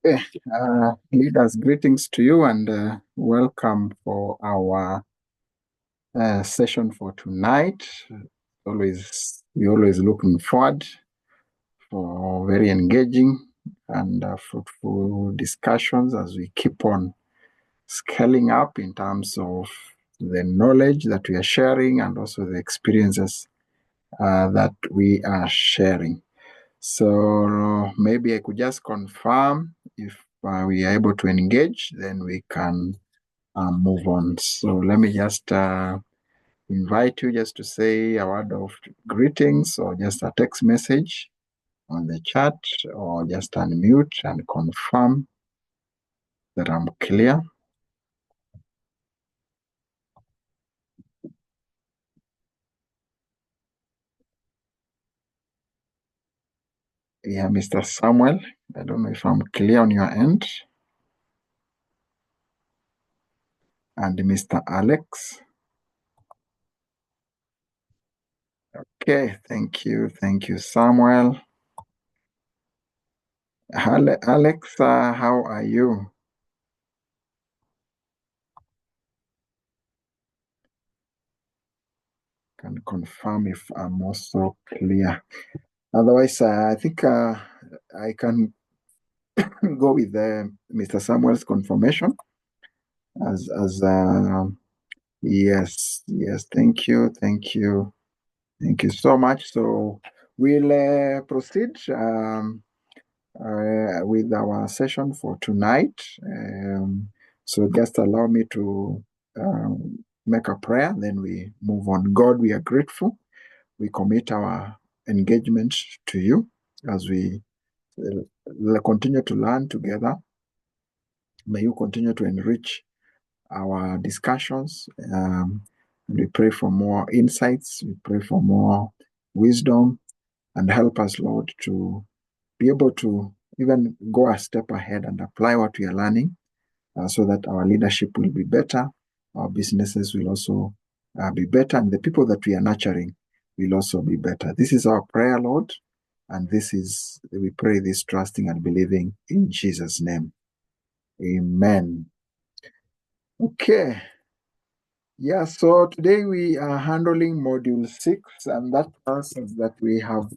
Okay, leaders, greetings to you and welcome for our session for tonight. We're always looking forward for very engaging and fruitful discussions as we keep on scaling up in terms of the knowledge that we are sharing and also the experiences that we are sharing. So maybe I could just confirm if we are able to engage, then we can move on. So let me just invite you just to say a word of greetings or just a text message on the chat or just unmute and confirm that I'm clear. Yeah, Mr. Samuel, I don't know if I'm clear on your end. And Mr. Alex. Okay, thank you. Thank you, Samuel. Alex, how are you? Can confirm if I'm also clear. Otherwise, I think I can go with Mr. Samuel's confirmation as yes, thank you so much. So we'll proceed with our session for tonight. So just allow me to make a prayer, then we move on. God, we are grateful. We commit our engagement to you as we continue to learn together. May you continue to enrich our discussions. We pray for more insights. We pray for more wisdom and help us, Lord, to be able to even go a step ahead and apply what we are learning so that our leadership will be better, our businesses will also be better, and the people that we are nurturing will also be better. This is our prayer, Lord, and we pray this trusting and believing in Jesus' name. Amen. Okay. Yeah, so today we are handling module 6, and that tells us that we have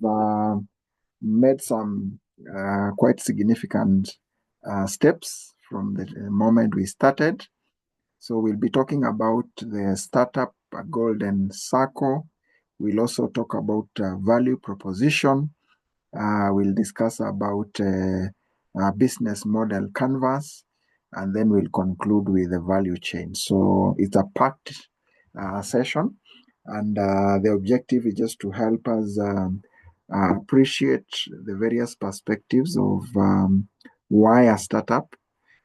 made some quite significant steps from the moment we started. So we'll be talking about the startup golden circle. We'll also talk about value proposition. We'll discuss about business model canvas, and then we'll conclude with the value chain. So it's a packed session, and the objective is just to help us appreciate the various perspectives of why a startup,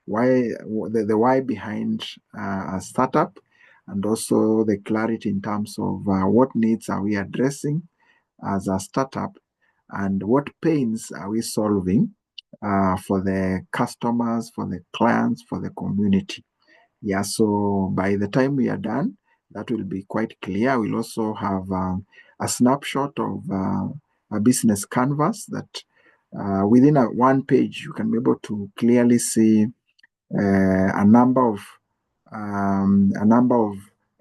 the why behind a startup, and also the clarity in terms of what needs are we addressing as a startup, and what pains are we solving for the customers, for the clients, for the community. Yeah, so by the time we are done, that will be quite clear. We'll also have a snapshot of a business canvas that within one page, you can be able to clearly see a number of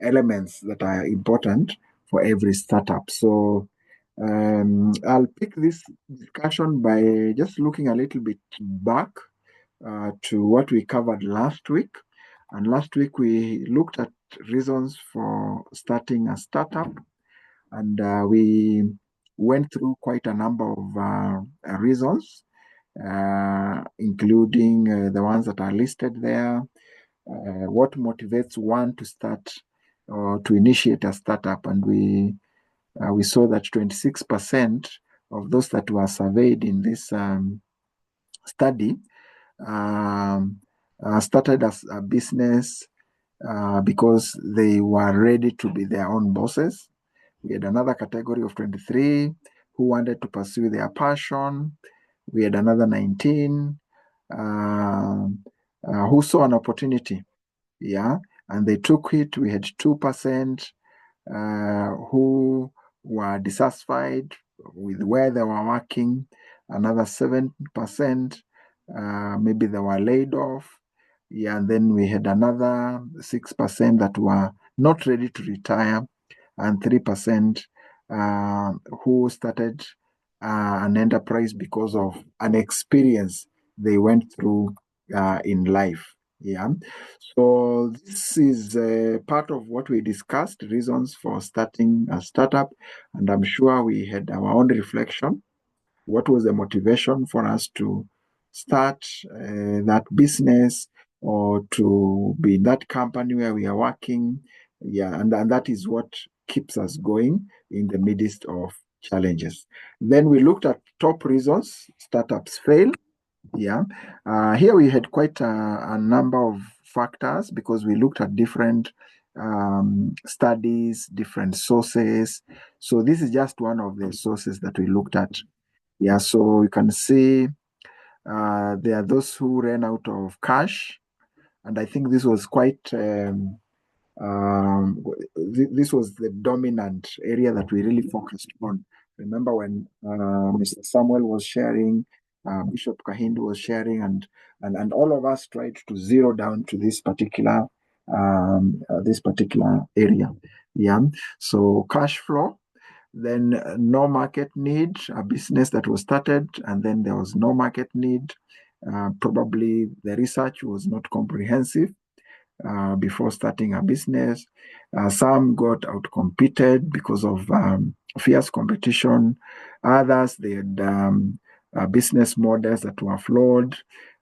elements that are important for every startup. So I'll pick this discussion by just looking a little bit back to what we covered last week. And last week we looked at reasons for starting a startup, and we went through quite a number of reasons, including the ones that are listed there. What motivates one to start or to initiate a startup? And we saw that 26% of those that were surveyed in this study started as a business because they were ready to be their own bosses. We had another category of 23 who wanted to pursue their passion. We had another 19 who saw an opportunity, and they took it. We had 2% who were dissatisfied with where they were working, another 7% maybe they were laid off. Yeah, and then we had another 6% that were not ready to retire, and 3% uh, who started an enterprise because of an experience they went through in life. Yeah. So this is part of what we discussed, reasons for starting a startup. And I'm sure we had our own reflection. What was the motivation for us to start that business or to be in that company where we are working? Yeah, and that is what keeps us going in the midst of challenges. Then we looked at top reasons startups fail. Yeah. Here we had quite a number of factors because we looked at different studies, different sources. So this is just one of the sources that we looked at. Yeah, so you can see there are those who ran out of cash, and I think this was quite this was the dominant area that we really focused on. Remember when Mr. Samuel was sharing, Bishop Kahindi was sharing, and all of us tried to zero down to this particular area. Yeah. So cash flow, then no market need, a business that was started, and then there was no market need. Probably the research was not comprehensive before starting a business. Some got outcompeted because of fierce competition. Others, they had business models that were flawed.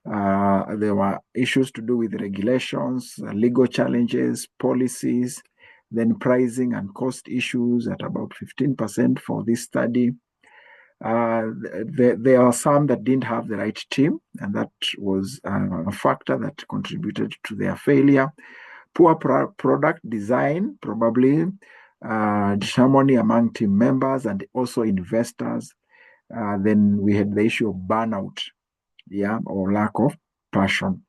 There were issues to do with regulations, legal challenges, policies, then pricing and cost issues at about 15% for this study. There are some that didn't have the right team, and that was a factor that contributed to their failure. Poor product design, probably disharmony among team members and also investors. Then we had the issue of burnout, yeah, or lack of passion.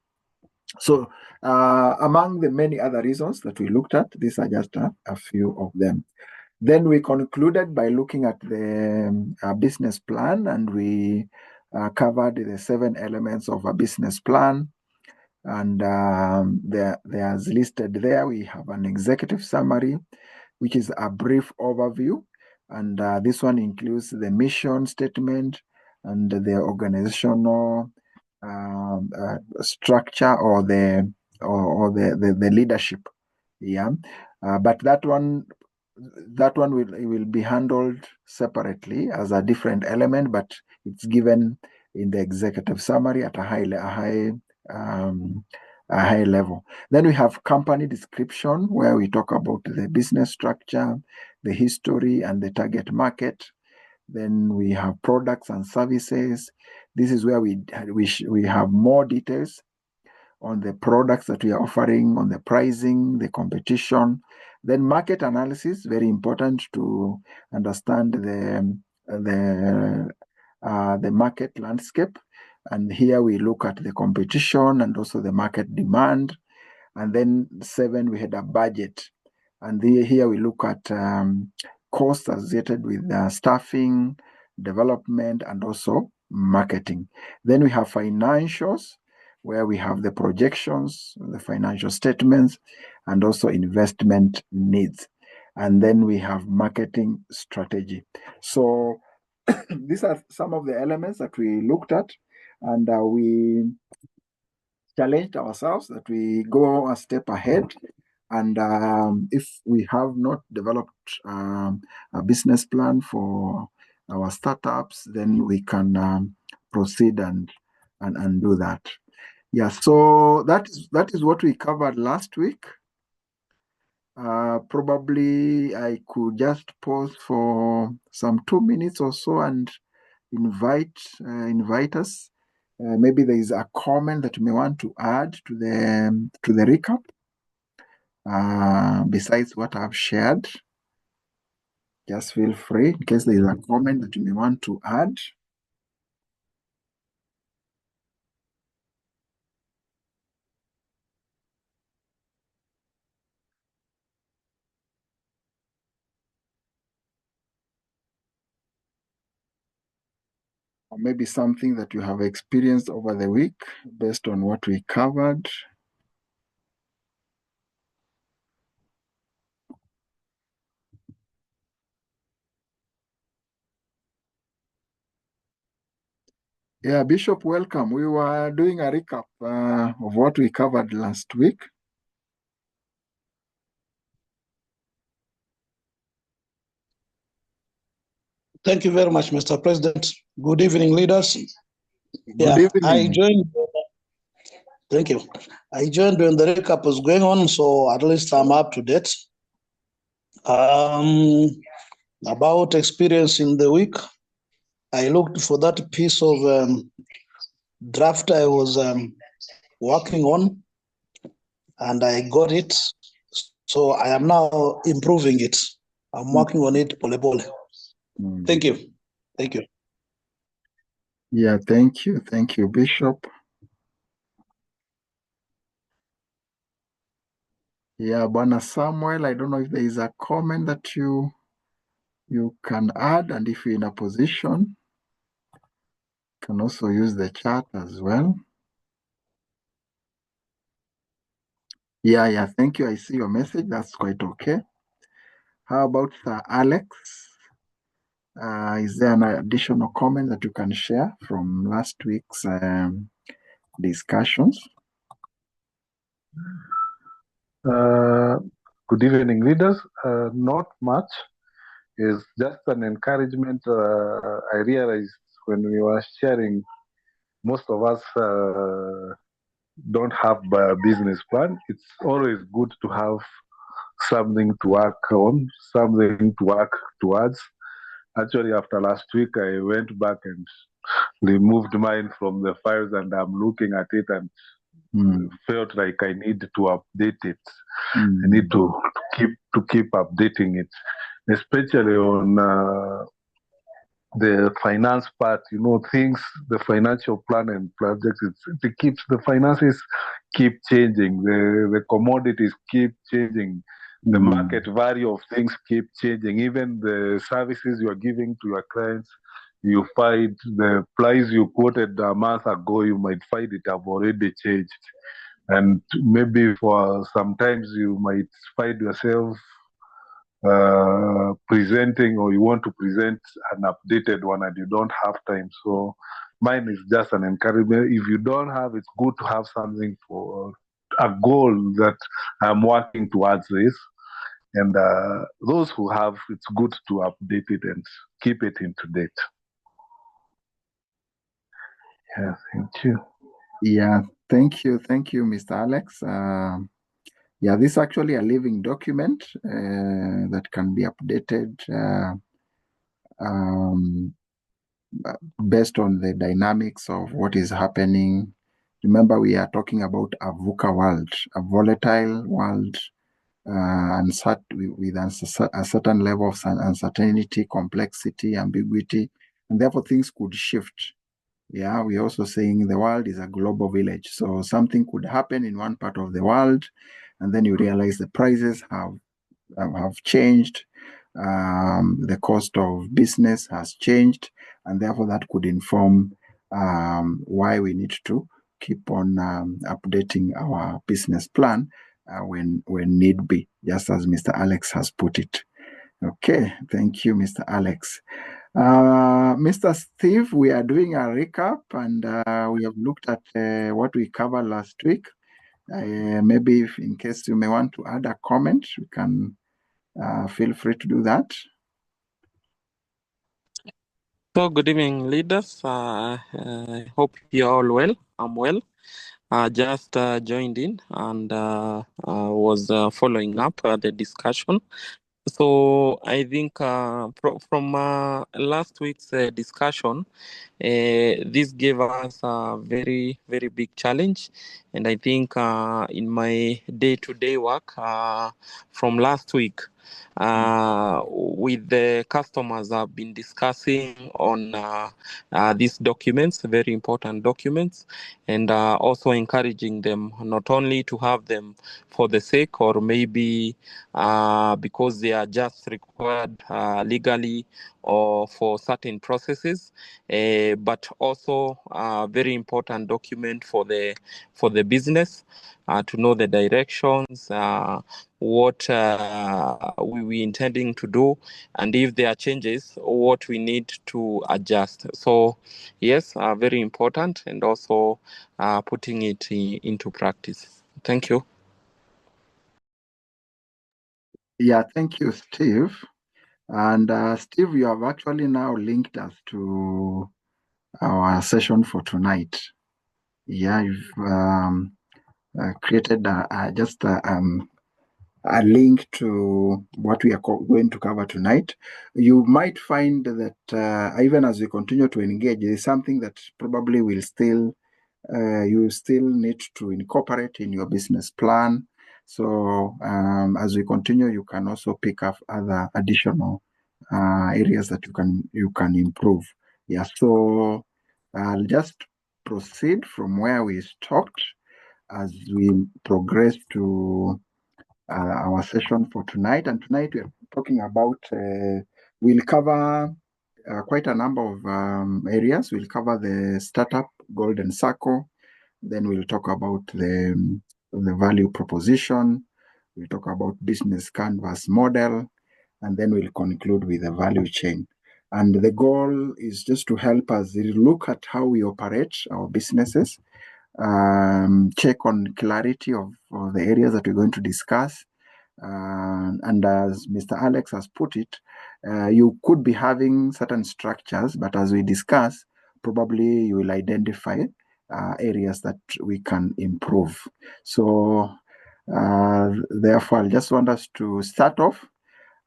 So, among the many other reasons that we looked at, these are just a few of them. Then we concluded by looking at the business plan, and we covered the 7 elements of a business plan. And there's listed there, we have an executive summary, which is a brief overview. And this one includes the mission statement and the organizational structure or the leadership. Yeah. But that one will be handled separately as a different element, but it's given in the executive summary at a high level. Then we have company description, where we talk about the business structure, the history, and the target market. Then we have products and services. This is where we have more details on the products that we are offering, on the pricing, the competition. Then market analysis, very important to understand the market landscape. And here we look at the competition and also the market demand. And then 7, we had a budget. And here we look at costs associated with staffing, development, and also marketing. Then we have financials, where we have the projections, the financial statements, and also investment needs. And then we have marketing strategy. So these are some of the elements that we looked at, and we challenged ourselves that we go a step ahead. And if we have not developed a business plan for our startups, then we can proceed and do that. Yeah, so that is what we covered last week. Probably I could just pause for some 2 minutes or so and invite us. Maybe there is a comment that you may want to add to the recap besides what I've shared. Just feel free in case there is a comment that you may want to add. or maybe something that you have experienced over the week based on what we covered. Yeah, Bishop, welcome. We were doing a recap of what we covered last week. Thank you very much, Mr. President. Good evening, leaders. Good evening. Thank you. I joined when the recap was going on, so at least I'm up to date. About experience in the week, I looked for that piece of draft I was working on, and I got it. So I am now improving it. I'm working on it, pole pole. Thank you. Thank you. Yeah, thank you. Thank you, Bishop. Yeah, Bwana Samuel, I don't know if there is a comment that you can add, and if you're in a position, you can also use the chat as well. Yeah, thank you. I see your message. That's quite okay. How about Alex? Is there an additional comment that you can share from last week's discussions? Good evening, leaders. Not much. It's just an encouragement. I realized when we were sharing, most of us don't have a business plan. It's always good to have something to work on, something to work towards. Actually, after last week, I went back and removed mine from the files, and I'm looking at it and felt like I need to update it. I need to keep updating it, especially on the finance part. Things, the financial plan and projects. It keeps the finances keep changing. The commodities keep changing. The market value of things keep changing. Even the services you are giving to your clients, you find the price you quoted a month ago, you might find it have already changed. And maybe for sometimes you might find yourself presenting, or you want to present an updated one and you don't have time. So mine is just an encouragement. If you don't have, it's good to have something for a goal that I'm working towards this. And those who have, it's good to update it and keep it into date. Yeah, thank you. Yeah, thank you. Thank you, Mr. Alex. Yeah, this is actually a living document that can be updated based on the dynamics of what is happening. Remember, we are talking about a VUCA world, a volatile world, with a certain level of uncertainty, complexity, ambiguity, and therefore things could shift. Yeah, we're also saying the world is a global village. So something could happen in one part of the world, and then you realize the prices have changed. The cost of business has changed, and therefore that could inform why we need to keep on updating our business plan when need be, just as Mr. Alex has put it. Okay, thank you, Mr. Alex. Mr. Steve, we are doing a recap, and we have looked at what we covered last week. Maybe if in case you may want to add a comment, you can feel free to do that. So good evening, leaders. I hope you're all well. I'm well. Just joined in and was following up the discussion. So I think from last week's discussion, this gave us a very, very big challenge. And I think in my day-to-day work from last week, with the customers, I've been discussing on these documents, very important documents, and also encouraging them not only to have them for the sake or maybe because they are just required legally or for certain processes, but also a very important document for the business to know the directions, what we intending to do, and if there are changes, what we need to adjust. So yes, very important, and also putting it into practice. Thank you. Yeah, thank you, Steve. And Steve, you have actually now linked us to our session for tonight. Yeah, you've created just a link to what we are going to cover tonight. You might find that even as we continue to engage, there is something that probably will still you still need to incorporate in your business plan. So as we continue, you can also pick up other additional areas that you can improve. Yeah. So I'll just proceed from where we stopped as we progress to our session for tonight. And tonight we're talking about, we'll cover quite a number of areas. We'll cover the startup golden circle. Then we'll talk about the value proposition. We'll talk about business canvas model. And then we'll conclude with the value chain. And the goal is just to help us look at how we operate our businesses, check on clarity of the areas that we're going to discuss. And as Mr. Alex has put it, you could be having certain structures, but as we discuss, probably you will identify areas that we can improve. So therefore, I just want us to start off,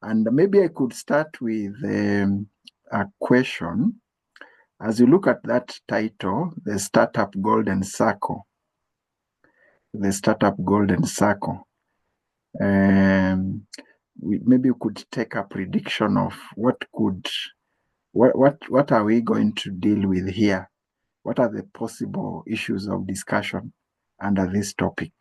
and maybe I could start with a question. As you look at that title, the Startup Golden Circle, maybe you could take a prediction of what are we going to deal with here? What are the possible issues of discussion under this topic?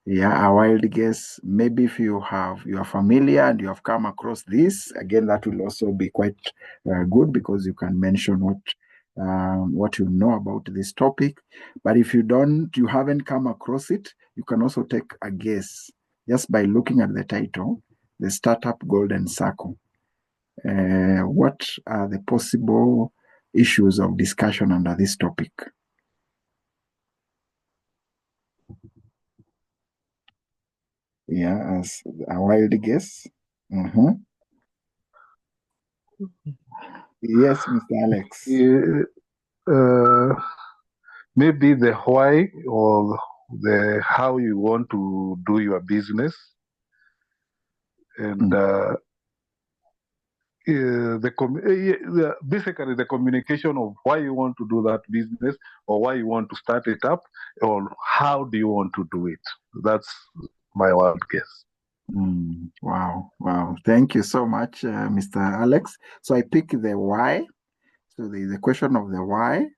Yeah, a wild guess. Maybe if you are familiar and you have come across this, again, that will also be quite good, because you can mention what you know about this topic. But if you haven't come across it, you can also take a guess just by looking at the title, the Startup Golden Circle. What are the possible issues of discussion under this topic? Yeah, as a wild guess. Yes, Mr. Alex. Maybe the why or the how you want to do your business, and basically the communication of why you want to do that business, or why you want to start it up, or how do you want to do it. That's my wild guess. Wow. Thank you so much, Mr. Alex. So I pick the why. So there's a question of the why,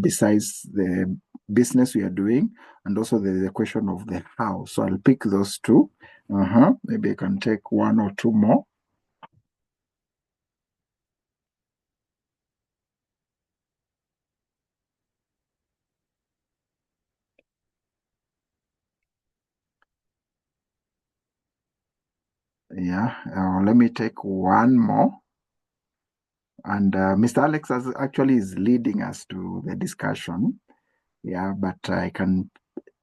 besides the business we are doing, and also there's a question of the how. So I'll pick those two. Maybe I can take one or two more. Yeah, let me take one more. And Mr. Alex actually is leading us to the discussion. Yeah, but I can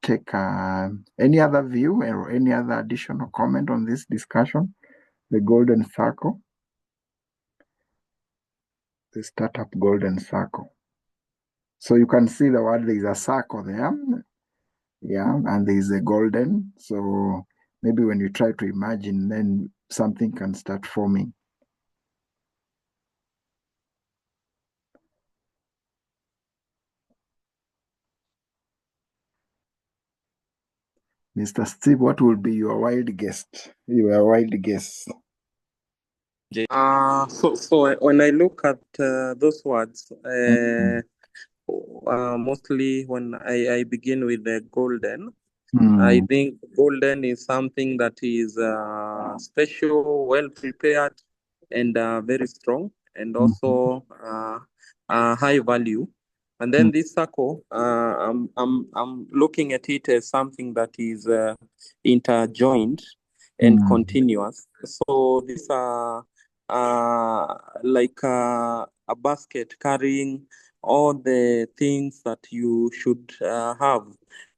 take any other view or any other additional comment on this discussion, the golden circle, the startup golden circle. So you can see the word, there is a circle there. Yeah, and there is a golden. So maybe when you try to imagine, then something can start forming. Mr. Steve, what will be your wild guess? Your wild guess. So when I look at those words, mostly when I begin with the golden, I think golden is something that is special, well prepared, and very strong, and also high value. And then this circle, I'm looking at it as something that is interjoined and continuous. So these are like a basket carrying all the things that you should have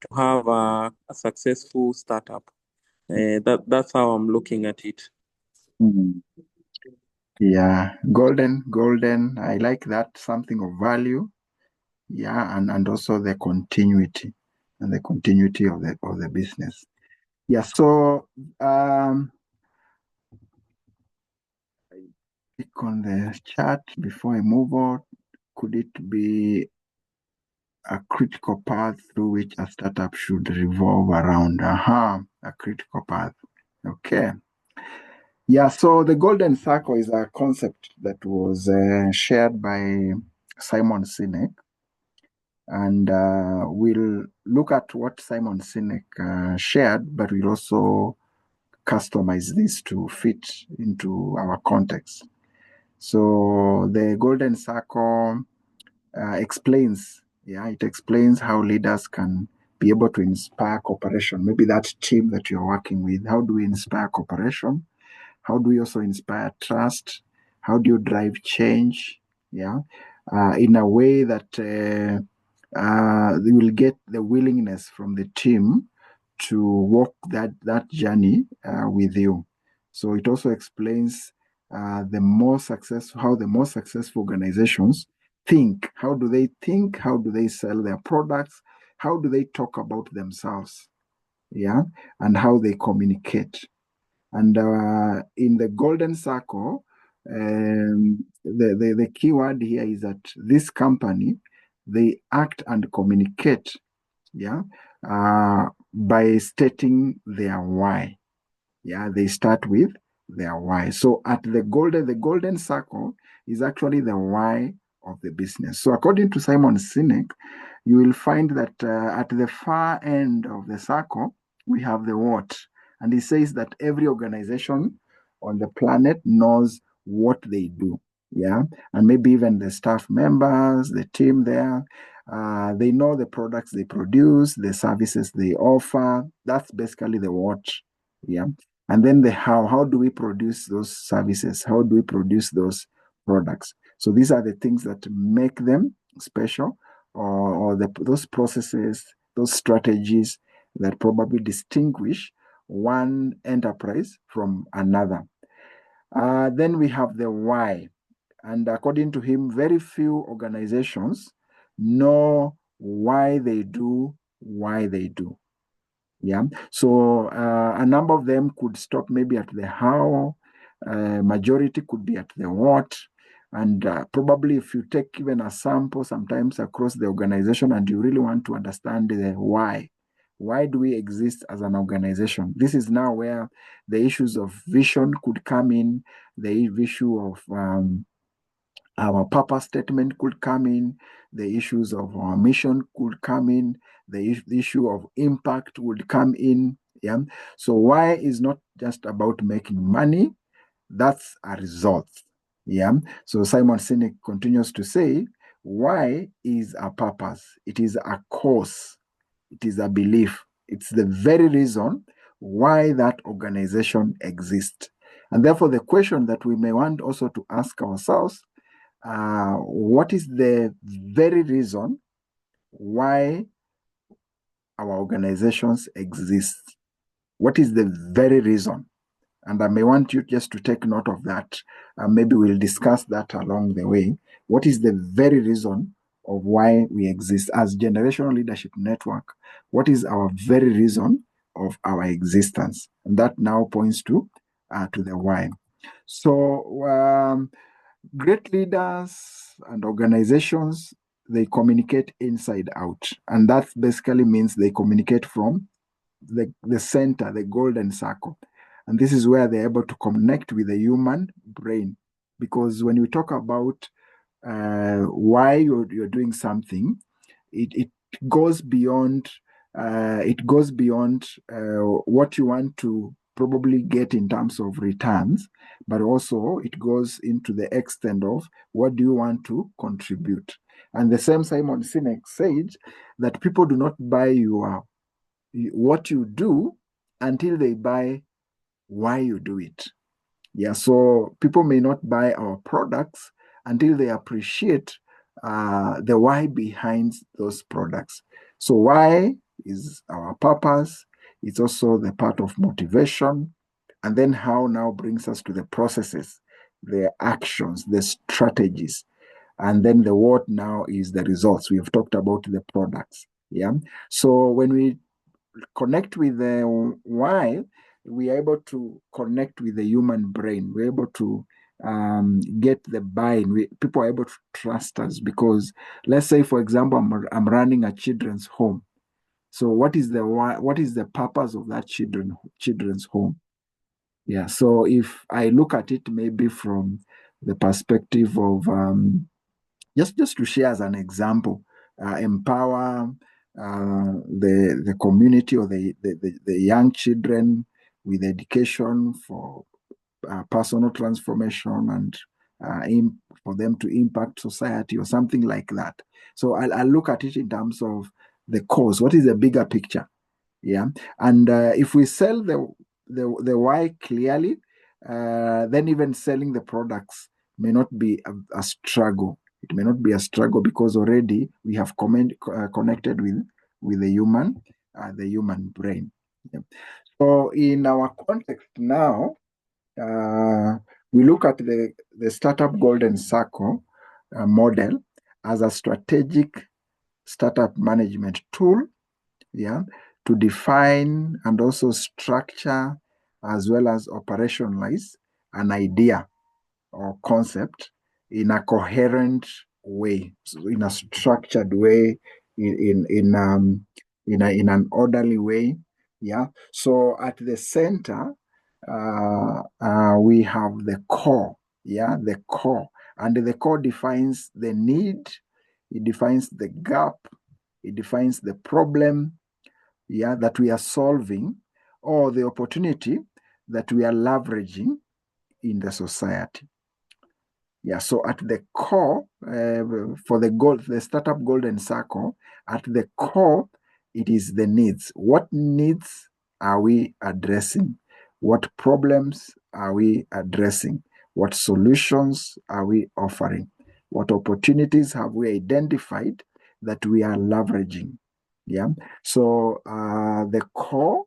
to have a successful startup. That's how I'm looking at it. Yeah, golden. I like that, something of value. Yeah, and also the continuity of the business. Yeah, so click on the chat before I move on. Could it be a critical path through which a startup should revolve around? A critical path. Okay. Yeah, so the golden circle is a concept that was shared by Simon Sinek. And we'll look at what Simon Sinek shared, but we'll also customize this to fit into our context. So the golden circle explains how leaders can be able to inspire cooperation. Maybe that team that you're working with, how do we inspire cooperation? How do we also inspire trust? How do you drive change? Yeah, in a way that they will get the willingness from the team to walk that journey with you. So it also explains how the more successful organizations think. How do they think? How do they sell their products? How do they talk about themselves? Yeah, and how they communicate. And in the golden circle, the key word here is that this company, they act and communicate, by stating their why. Yeah, they start with their why. So at the golden circle is actually the why of the business. So according to Simon Sinek, you will find that at the far end of the circle, we have the what. And he says that every organization on the planet knows what they do. Yeah. And maybe even the staff members, the team there, they know the products they produce, the services they offer. That's basically the what. Yeah. And then the how. How do we produce those services? How do we produce those products? So these are the things that make them special, or those processes, those strategies that probably distinguish one enterprise from another. Then we have the why. And according to him, very few organizations know why they do. Yeah. So a number of them could stop maybe at the how, majority could be at the what. And probably if you take even a sample sometimes across the organization and you really want to understand the why do we exist as an organization? This is now where the issues of vision could come in, the issue of our purpose statement could come in, the issues of our mission could come in, the issue of impact would come in. Yeah. So why is not just about making money, that's a result. Yeah. So Simon Sinek continues to say, why is a purpose? It is a cause. It is a belief. It's the very reason why that organization exists. And therefore, the question that we may want also to ask ourselves, what is the very reason why our organizations exist? What is the very reason? And I may want you just to take note of that. Maybe we'll discuss that along the way. What is the very reason of why we exist as Generational Leadership Network? What is our very reason of our existence? And that now points to the why. So great leaders and organizations, they communicate inside out. And that basically means they communicate from the center, the golden circle. And this is where they're able to connect with the human brain. Because when you talk about why you're doing something, it goes beyond it goes beyond what you want to probably get in terms of returns, but also it goes into the extent of what do you want to contribute. And the same Simon Sinek said that people do not buy what you do until they buy why you do it. Yeah, so people may not buy our products until they appreciate the why behind those products. So why is our purpose. It's also the part of motivation. And then how now brings us to the processes, the actions, the strategies. And then the what now is the results. We have talked about the products. Yeah. So when we connect with the why, we are able to connect with the human brain. We're able to get the buy-in. People are able to trust us because, let's say, for example, I'm running a children's home. So what is the why? What is the purpose of that children's home? Yeah. So if I look at it maybe from the perspective of just to share as an example, empower the community or the young children with education for personal transformation and for them to impact society or something like that. So I'll look at it in terms of the cause. What is the bigger picture? Yeah, and if we sell the why clearly, then even selling the products may not be a struggle. It may not be a struggle because already we have connected with the human brain. Yeah. So in our context now, we look at the startup golden circle model as a strategic startup management tool, yeah, to define and also structure as well as operationalize an idea or concept in a coherent way, so in a structured way, in an orderly way. Yeah. So at the center, we have the core. Yeah, the core, and the core defines the need. It defines the gap. It defines the problem, yeah, that we are solving, or the opportunity that we are leveraging in the society. Yeah, so at the core, for the startup golden circle, at the core, it is the needs. What needs are we addressing? What problems are we addressing? What solutions are we offering? What opportunities have we identified that we are leveraging? Yeah, so the core,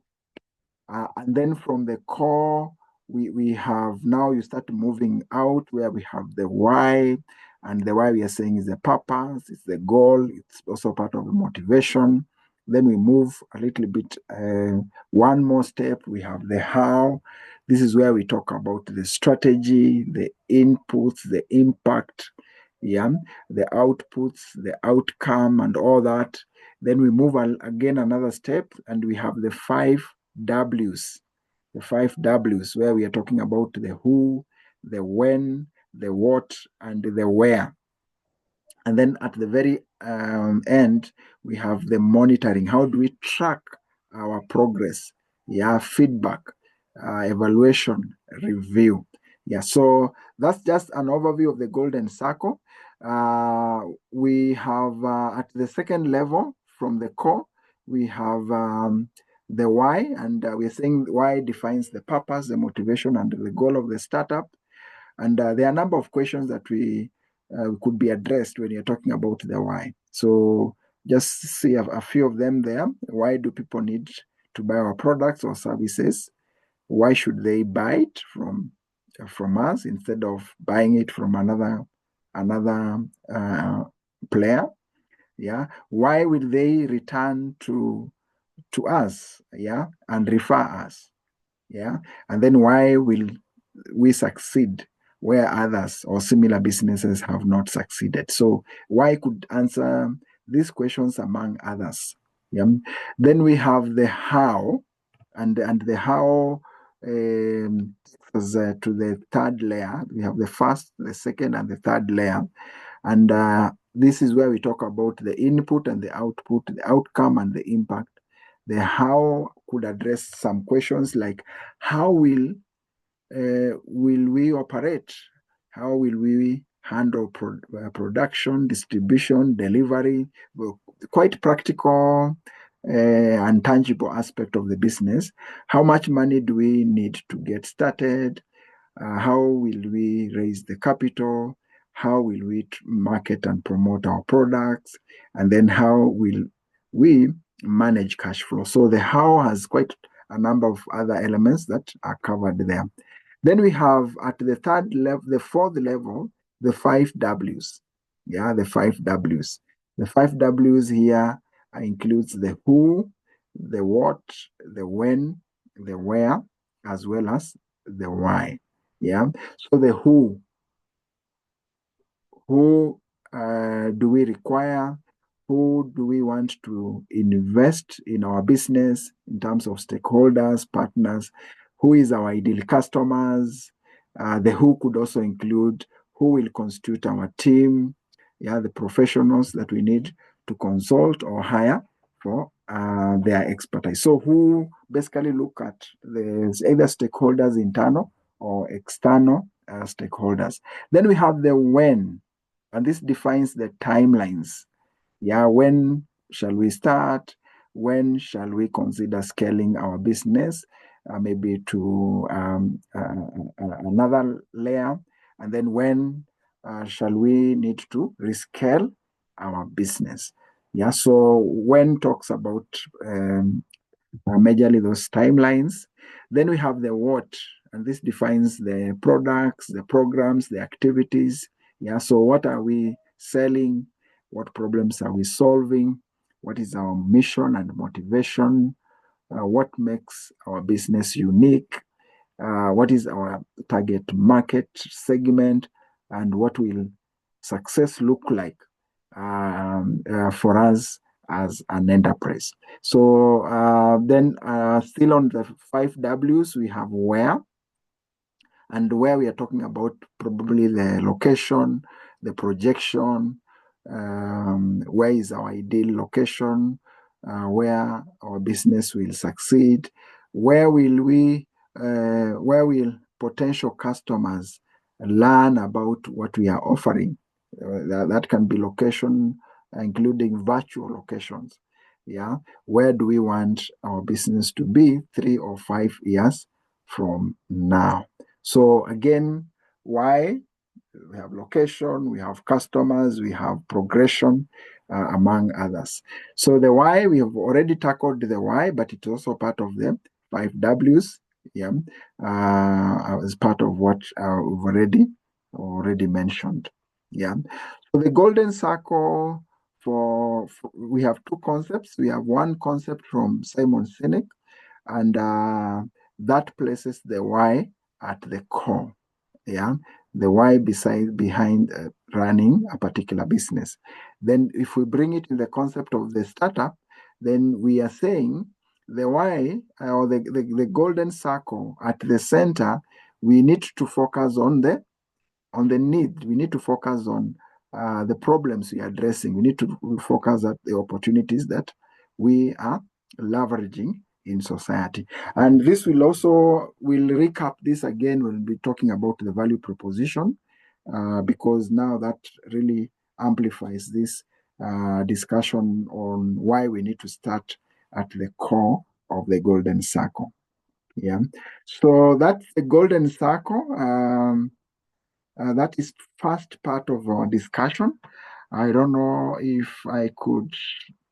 and then from the core, we have now you start moving out where we have the why, and the why we are saying is the purpose, it's the goal, it's also part of the motivation. Then we move a little bit, one more step, we have the how. This is where we talk about the strategy, the inputs, the impact, yeah, the outputs, the outcome, and all that. Then we move again another step, and we have the 5 W's, the 5 W's, where we are talking about the who, the when, the what, and the where. And then at the very end, we have the monitoring. How do we track our progress? Yeah, feedback, evaluation, review. Yeah, so that's just an overview of the golden circle. We have at the second level from the core, we have the why, and we're saying why defines the purpose, the motivation, and the goal of the startup. And there are a number of questions that we could be addressed when you're talking about the why. So just see a few of them there. Why do people need to buy our products or services? Why should they buy it from us instead of buying it from another player? Yeah. Why will they return to us? Yeah, and refer us. Yeah, and then why will we succeed where others or similar businesses have not succeeded? So why could answer these questions among others. Yeah. Then we have the how, and the how to the third layer. We have the first, the second, and the third layer. And this is where we talk about the input and the output, the outcome and the impact. The how could address some questions like how will we operate? How will we handle production, distribution, delivery? Well, quite practical and tangible aspect of the business. How much money do we need to get started? How will we raise the capital? How will we market and promote our products? And then how will we manage cash flow? So the how has quite a number of other elements that are covered there. Then we have at the third level, the fourth level, the 5 Ws. Yeah, the 5 Ws. The 5 Ws here includes the who, the what, the when, the where, as well as the why. Yeah. So the who do we require? Who do we want to invest in our business in terms of stakeholders, partners? Who is our ideal customers? The who could also include who will constitute our team, yeah, the professionals that we need to consult or hire for their expertise. So who basically look at the either stakeholders, internal or external stakeholders. Then we have the when, and this defines the timelines. Yeah, when shall we start? When shall we consider scaling our business, maybe to another layer? And then when shall we need to rescale our business? Yeah, so when talks about majorly those timelines. Then we have the what, and this defines the products, the programs, the activities. Yeah, so what are we selling? What problems are we solving? What is our mission and motivation? What makes our business unique? What is our target market segment? And what will success look like for us as an enterprise? So then still on the 5 Ws, we have where. And where we are talking about probably the location, the projection, where is our ideal location, where our business will succeed, where will potential customers learn about what we are offering. That can be location, including virtual locations. Yeah, where do we want our business to be 3 or 5 years from now? So again, why? We have location, we have customers, we have progression, among others. So the why, we have already tackled the why, but it's also part of the 5 Ws, yeah, as part of what we've already mentioned. Yeah. So the golden circle we have two concepts. We have one concept from Simon Sinek, and that places the why at the core. Yeah, the why behind running a particular business. Then if we bring it in the concept of the startup, then we are saying the why, or the golden circle at the center, we need to focus on the need. We need to focus on the problems we are addressing. We need to focus at the opportunities that we are leveraging in society. And this will recap this again. We'll be talking about the value proposition because now that really amplifies this discussion on why we need to start at the core of the golden circle. Yeah. So that's the golden circle. That is first part of our discussion. I don't know if I could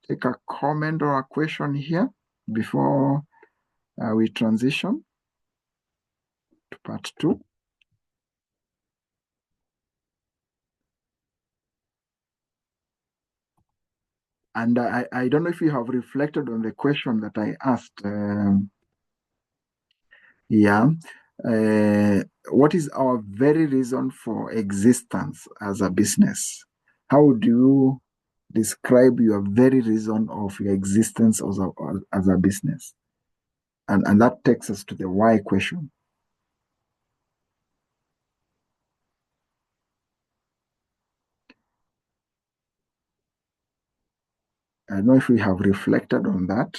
take a comment or a question here before we transition to part 2. And I don't know if you have reflected on the question that I asked. What is our very reason for existence as a business? How would you describe your very reason of your existence as a business? And that takes us to the why question. I don't know if we have reflected on that.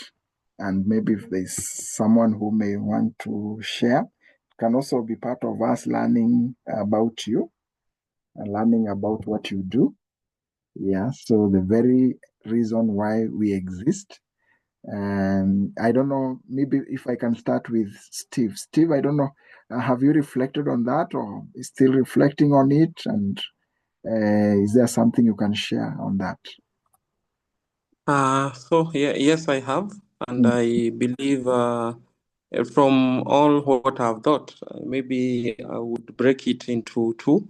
And maybe if there's someone who may want to share, it can also be part of us learning about you and learning about what you do. Yeah, so the very reason why we exist. And I don't know, maybe if I can start with Steve. Steve, I don't know, have you reflected on that or still reflecting on it? And is there something you can share on that? Yes, I have, and I believe from all what I've thought, maybe I would break it into two.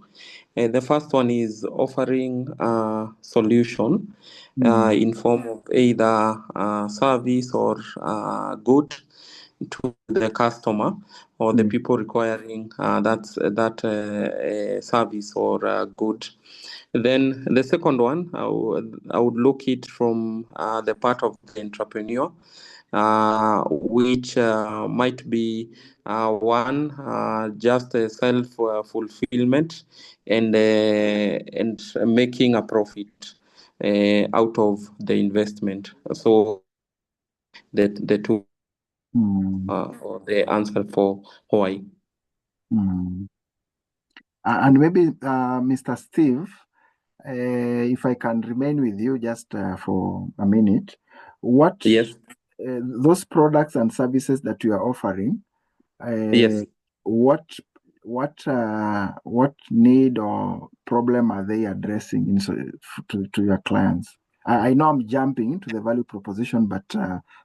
The first one is offering a solution in form of either service or good to the customer or the people requiring that service or good. Then the second one, I would look it from the part of the entrepreneur, which might be one just a self fulfillment and making a profit out of the investment. So these are the two or the answer for why. And maybe Mr. Steve, if I can remain with you just for a minute, what Yes. Those products and services that you are offering, Yes. what need or problem are they addressing to your clients? I know I'm jumping to the value proposition, but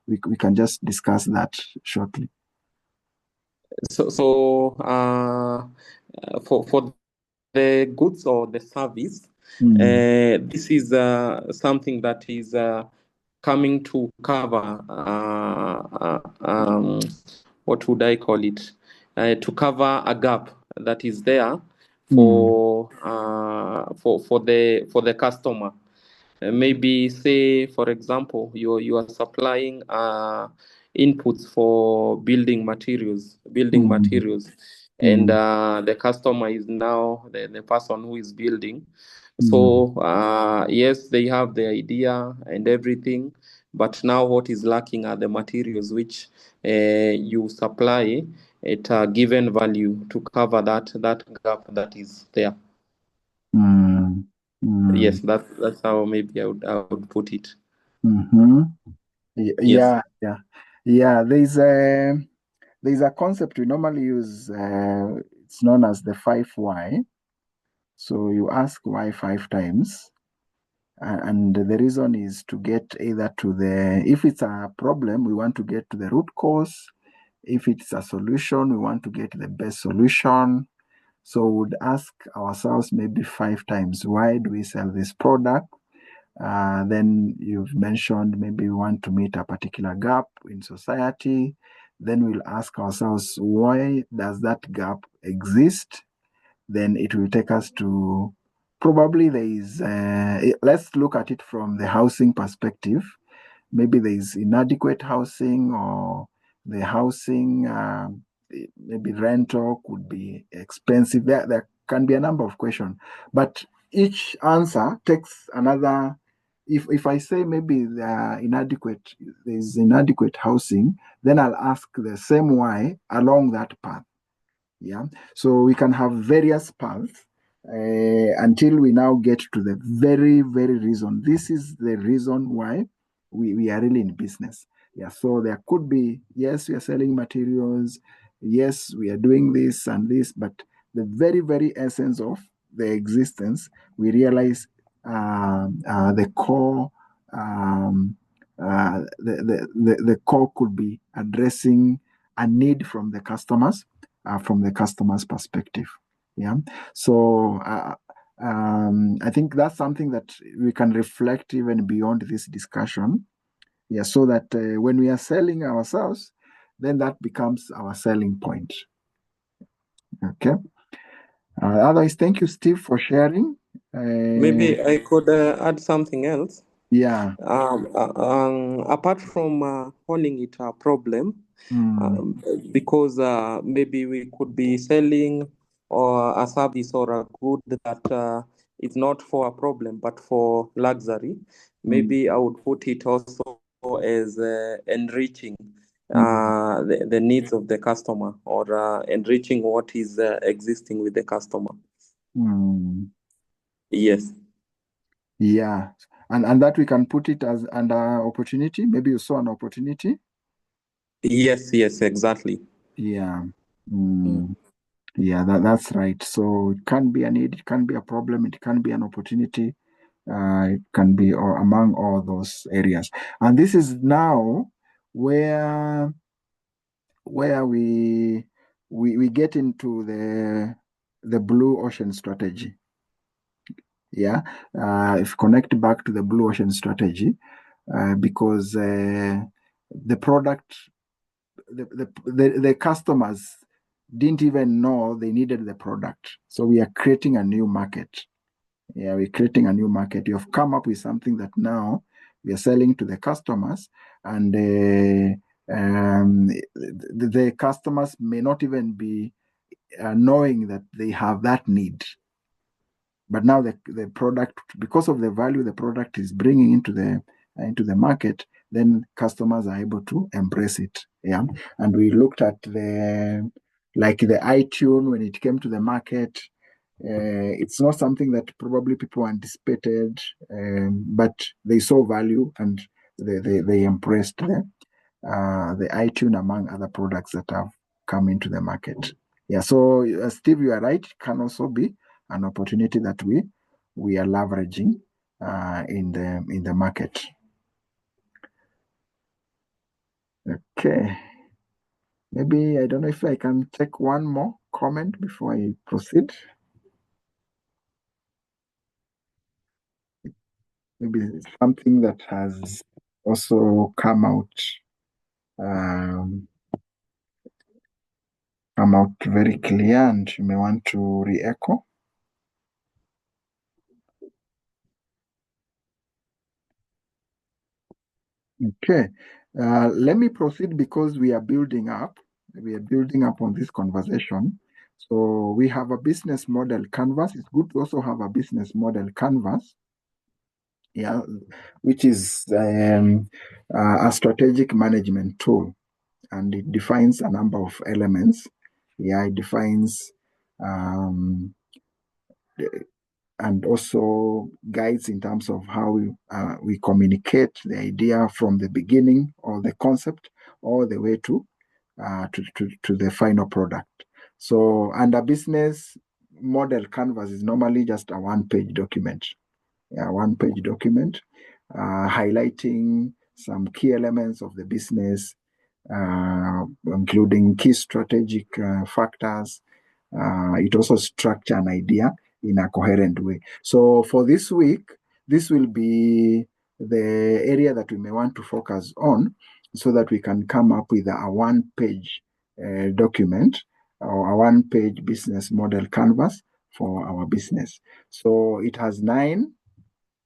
we can just discuss that shortly. So for the goods or the service, this is something that is coming to cover what would I call it? To cover a gap that is there for the customer. Maybe say, for example, you are supplying inputs for building materials, and the customer is now the person who is building. So yes, they have the idea and everything, but now what is lacking are the materials which you supply at a given value to cover that gap that is there. Yes, that's how maybe I would put it. Yes. Yeah. There's a concept we normally use. It's known as the 5 why. So you ask why 5 times, and the reason is to get either if it's a problem, we want to get to the root cause. If it's a solution, we want to get the best solution. So we would ask ourselves maybe 5 times, why do we sell this product? Then you've mentioned maybe we want to meet a particular gap in society. Then we'll ask ourselves, why does that gap exist? Then it will take us to probably let's look at it from the housing perspective. Maybe there is inadequate housing, or the housing, maybe rental could be expensive. There can be a number of questions, but each answer takes another. If I say maybe there is inadequate housing, then I'll ask the same why along that path. Yeah, so we can have various paths until we now get to the very, very reason. This is the reason why we are really in business. Yeah, so there could be, yes, we are selling materials, yes, we are doing this and this, but the very, very essence of the existence, we realize the core. The core could be addressing a need from the customers, from the customer's perspective. Yeah. So I think that's something that we can reflect even beyond this discussion. Yeah. So that when we are selling ourselves, then that becomes our selling point. Okay. Otherwise, thank you, Steve, for sharing. Maybe I could add something else. Yeah. Apart from calling it a problem, because maybe we could be selling or a service or a good that is not for a problem but for luxury. Maybe I would put it also as enriching the needs of the customer, or enriching what is existing with the customer. Yes. Yeah, and that we can put it as under opportunity. Maybe you saw an opportunity. Yes, exactly. Yeah. Yeah, that's right. So it can be a need, it can be a problem, it can be an opportunity. It can be or among all those areas. And this is now where we get into the blue ocean strategy. Yeah, if connect back to the blue ocean strategy, because the product, the customers didn't even know they needed the product. So we are creating a new market. Yeah, we're creating a new market. You have come up with something that now we are selling to the customers, and the customers may not even be knowing that they have that need. But now the product, because of the value the product is bringing into the market, then customers are able to embrace it. Yeah, and we looked at the iTunes when it came to the market. It's not something that probably people anticipated, but they saw value and they embraced the iTunes among other products that have come into the market. Yeah, so Steve, you are right. It can also be an opportunity that we are leveraging in the market. Okay. Maybe, I don't know if I can take one more comment before I proceed. Maybe something that has also come out very clear, and you may want to re-echo. Okay, let me proceed because we are building up. We are building up on this conversation. So we have a business model canvas. It's good to also have a business model canvas, yeah, which is a strategic management tool, and it defines a number of elements. Yeah, it defines and also guides in terms of how we communicate the idea from the beginning or the concept all the way to the final product. So, and a business model canvas is normally just a one-page document. Yeah, one-page document highlighting some key elements of the business, including key strategic factors. It also structures an idea in a coherent way. So for this week, this will be the area that we may want to focus on so that we can come up with a one-page document or a one-page business model canvas for our business. So it has 9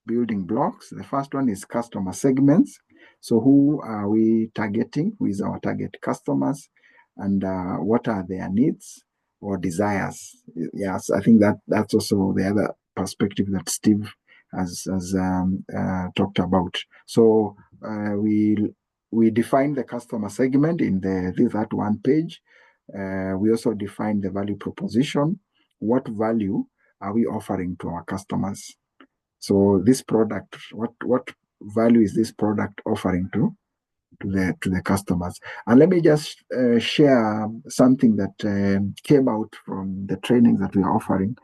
building blocks. The first one is customer segments. So who are we targeting? Who is our target customers? And what are their needs or desires? Yes, I think that's also the other perspective that Steve has talked about. So we define the customer segment in that one page. We also define the value proposition. What value are we offering to our customers? So this product, what value is this product offering to the customers? And let me just share something that came out from the training that we are offering.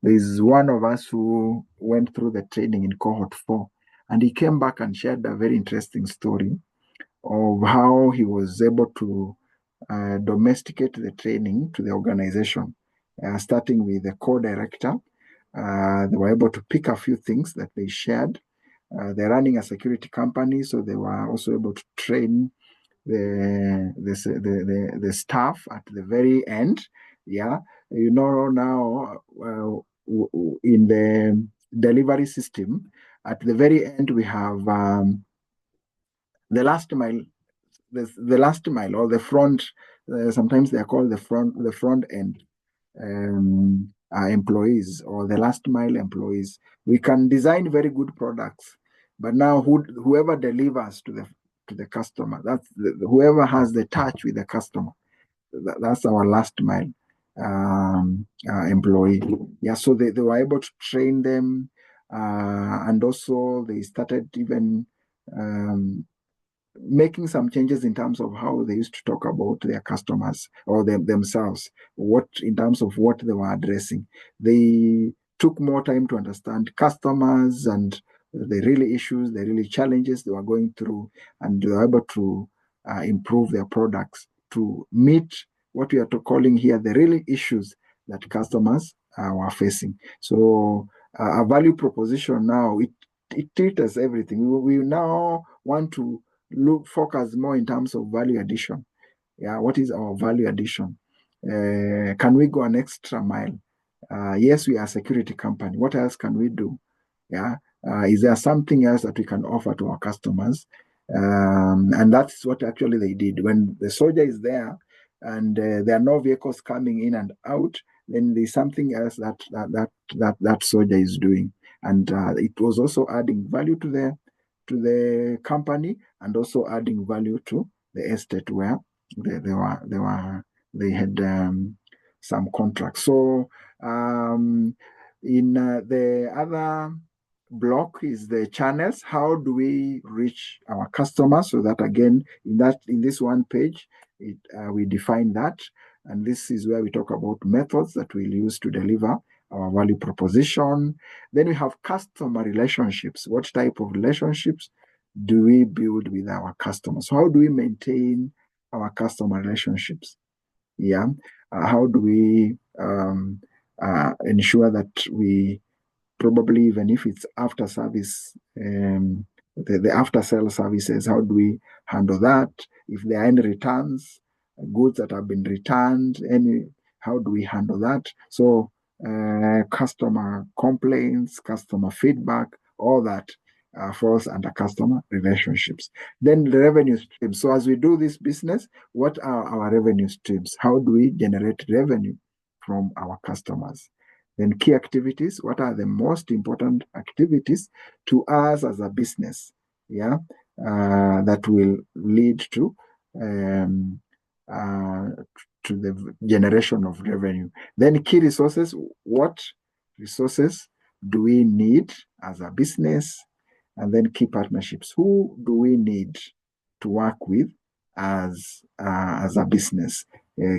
There is one of us who went through the training in cohort 4, and he came back and shared a very interesting story of how he was able to domesticate the training to the organization, starting with the co-director. They were able to pick a few things that they shared. They're running a security company, so they were also able to train the staff at the very end. Yeah, now in the delivery system, at the very end we have the last mile. The last mile or the front. Sometimes they are called the front end employees or the last mile employees. We can design very good products, but now whoever delivers to the customer. That's whoever has the touch with the customer. That's our last mile employee. Yeah, so they were able to train them, and also they started even making some changes in terms of how they used to talk about their customers or themselves, what in terms of what they were addressing. They took more time to understand customers and the really issues, the really challenges they were going through, and they were able to improve their products to meet what we are calling here the really issues that customers were facing. So a value proposition now, it teaches everything. We now want to focus more in terms of value addition. Yeah, what is our value addition? Can we go an extra mile? Yes, we are a security company. What else can we do? Yeah, is there something else that we can offer to our customers? And that's what actually they did. When the soldier is there and there are no vehicles coming in and out, then there's something else that soldier is doing, and it was also adding value to the company, and also adding value to the estate where they had some contracts. So in the other block is the channels. How do we reach our customers? So that again, in this one page, we define that, and this is where we talk about methods that we'll use to deliver our value proposition. Then we have customer relationships. What type of relationships do we build with our customers? How do we maintain our customer relationships? Yeah. How do we ensure that we probably, even if it's after service, the after sale services, how do we handle that? If there are any returns, goods that have been returned, how do we handle that? So customer complaints, customer feedback, all that falls under customer relationships. Then the revenue streams. So as we do this business, what are our revenue streams? How do we generate revenue from our customers? Then key activities. What are the most important activities to us as a business? Yeah, that will lead to the generation of revenue. Then key resources. What resources do we need as a business? And then key partnerships. Who do we need to work with as a business?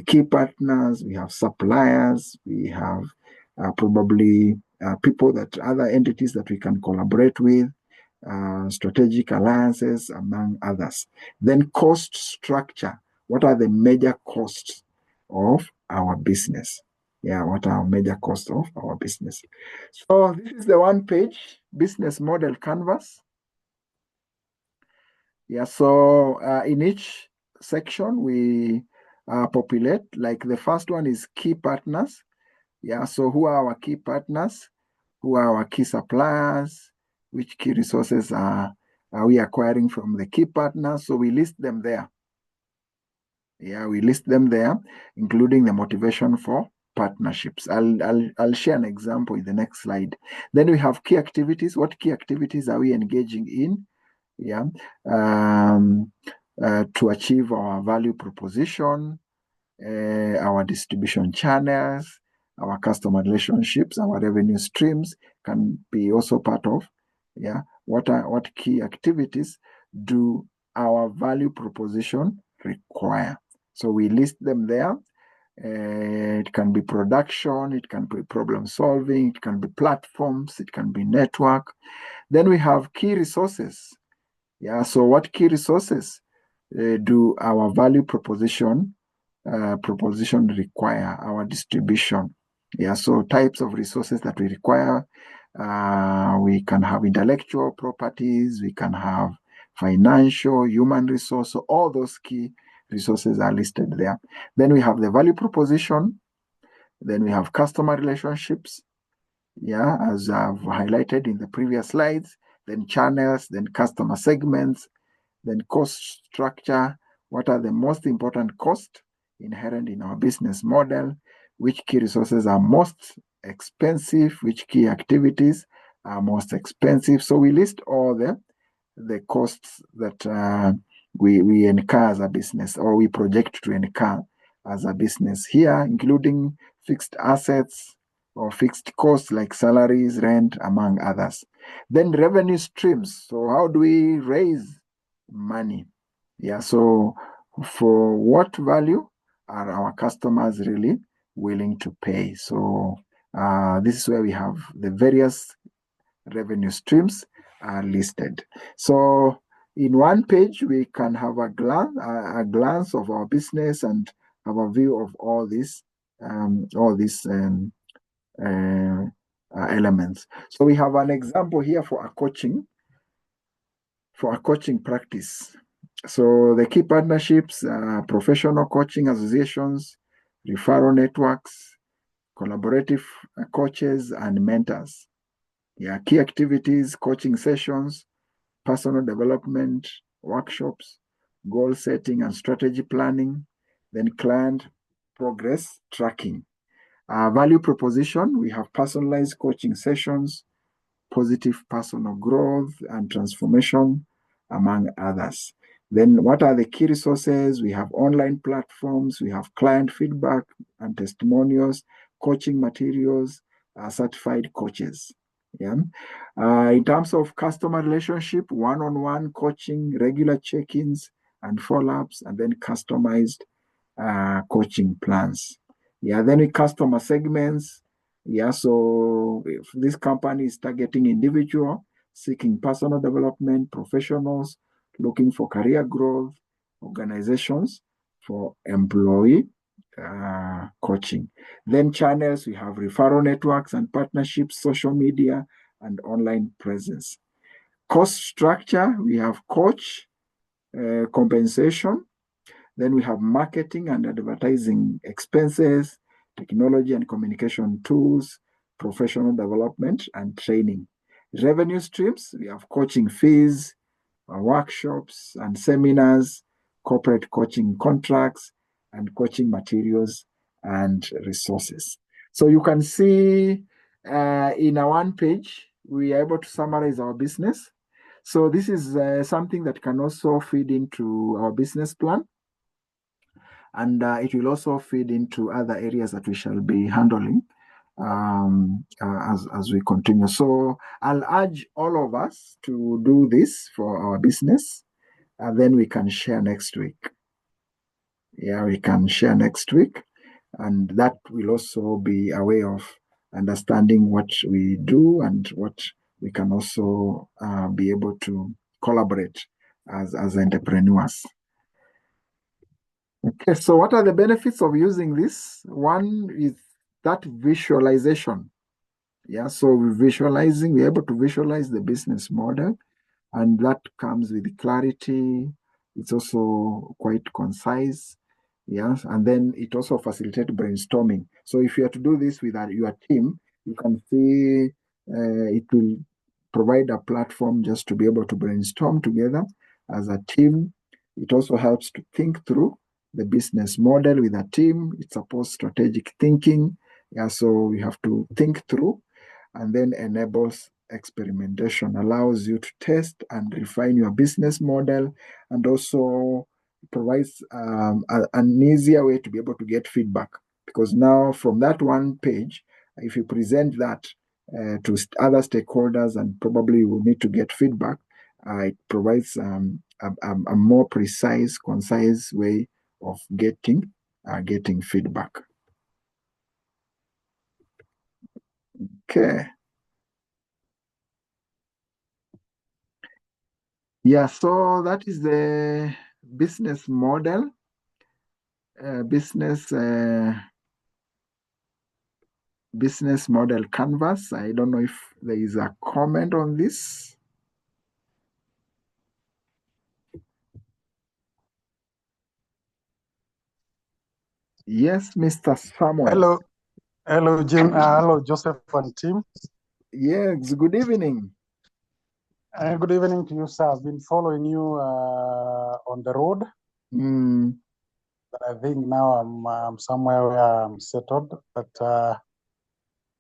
Key partners. We have suppliers. We have probably people other entities that we can collaborate with, strategic alliances, among others. Then cost structure. What are the major costs of our business? Yeah, what are major costs of our business? So this is the one-page business model canvas. Yeah, so in each section we populate, like the first one is key partners. Yeah, so who are our key partners? Who are our key suppliers? Which key resources are we acquiring from the key partners? So we list them there. Yeah, we list them there, including the motivation for partnerships. I'll share an example in the next slide. Then we have key activities. What key activities are we engaging in? Yeah, to achieve our value proposition, our distribution channels, our customer relationships, our revenue streams can be also part of. Yeah, what key activities do our value proposition require? So we list them there. It can be production, it can be problem solving, it can be platforms, it can be network. Then we have key resources. Yeah, so what key resources do our value proposition require? Our distribution. Yeah, so types of resources that we require. We can have intellectual properties, we can have financial, human resource. So all those key resources are listed there. Then we have the value proposition. Then we have customer relationships. Yeah, as I've highlighted in the previous slides. Then channels, then customer segments, then cost structure. What are the most important costs inherent in our business model? Which key resources are most expensive? Which key activities are most expensive? So we list all the costs that we incur as a business, or we project to incur as a business here, including fixed assets or fixed costs like salaries, rent, among others. Then revenue streams. So how do we raise money? Yeah, so for what value are our customers really willing to pay? So this is where we have the various revenue streams are listed. So in one page, we can have a glance of our business and have a view of all these elements. So we have an example here for a coaching practice. So the key partnerships, professional coaching associations, referral networks, collaborative coaches, and mentors. Yeah, key activities, coaching sessions, personal development, workshops, goal setting and strategy planning, then client progress tracking. Value proposition, we have personalized coaching sessions, positive personal growth and transformation, among others. Then what are the key resources? We have online platforms, we have client feedback and testimonials, coaching materials, certified coaches. Yeah. In terms of customer relationship, one-on-one coaching, regular check-ins and follow-ups, and then customized coaching plans. Yeah, then with customer segments. Yeah, so if this company is targeting individual, seeking personal development, professionals, looking for career growth, organizations for employee coaching. Then channels, we have referral networks and partnerships, social media, and online presence. Cost structure, we have coach, compensation. Then we have marketing and advertising expenses, technology and communication tools, professional development and training. Revenue streams, we have coaching fees, workshops and seminars, corporate coaching contracts, and coaching materials and resources. So you can see in a one page, we are able to summarize our business. So this is something that can also feed into our business plan. And it will also feed into other areas that we shall be handling as we continue. So I'll urge all of us to do this for our business, and then we can share next week. Yeah, we can share next week, and that will also be a way of understanding what we do and what we can also be able to collaborate as entrepreneurs. Okay, so what are the benefits of using this? One is that visualization. Yeah, so we're able to visualize the business model, and that comes with clarity. It's also quite concise. Yes, and then it also facilitates brainstorming. So if you are to do this with your team, you can see it will provide a platform just to be able to brainstorm together as a team. It also helps to think through the business model with a team. It supports strategic thinking. Yeah, so you have to think through, and then enables experimentation, allows you to test and refine your business model, and also provides an easier way to be able to get feedback. Because now from that one page, if you present that to other stakeholders, and probably you will need to get feedback, it provides a more precise, concise way of getting feedback. Okay. Yeah, so that is the business model, business model canvas. I don't know if there is a comment on this. Yes, Mr. Samuel. Hello, Jim. Hello, Joseph and team. Yes, good evening. Good evening to you, sir. I've been following you on the road. But I think now I'm somewhere where I'm settled. But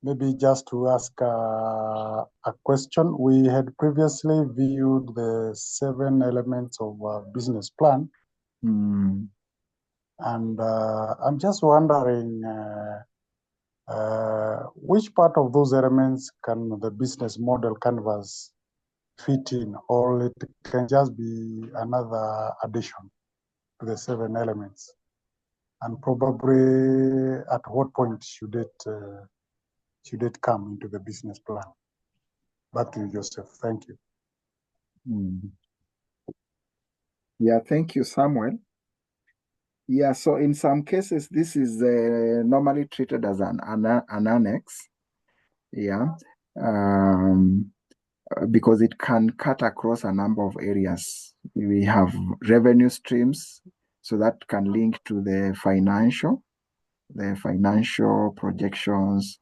maybe just to ask a question. We had previously viewed the 7 elements of a business plan. Mm. And I'm just wondering which part of those elements can the business model canvas fit in, or it can just be another addition to the 7 elements? And probably at what point should it come into the business plan? Back to you, Joseph. Thank you. Mm. Yeah, thank you, Samuel. Yeah, so in some cases, this is normally treated as an annex. Yeah, because it can cut across a number of areas. We have revenue streams, so that can link to the financial projections.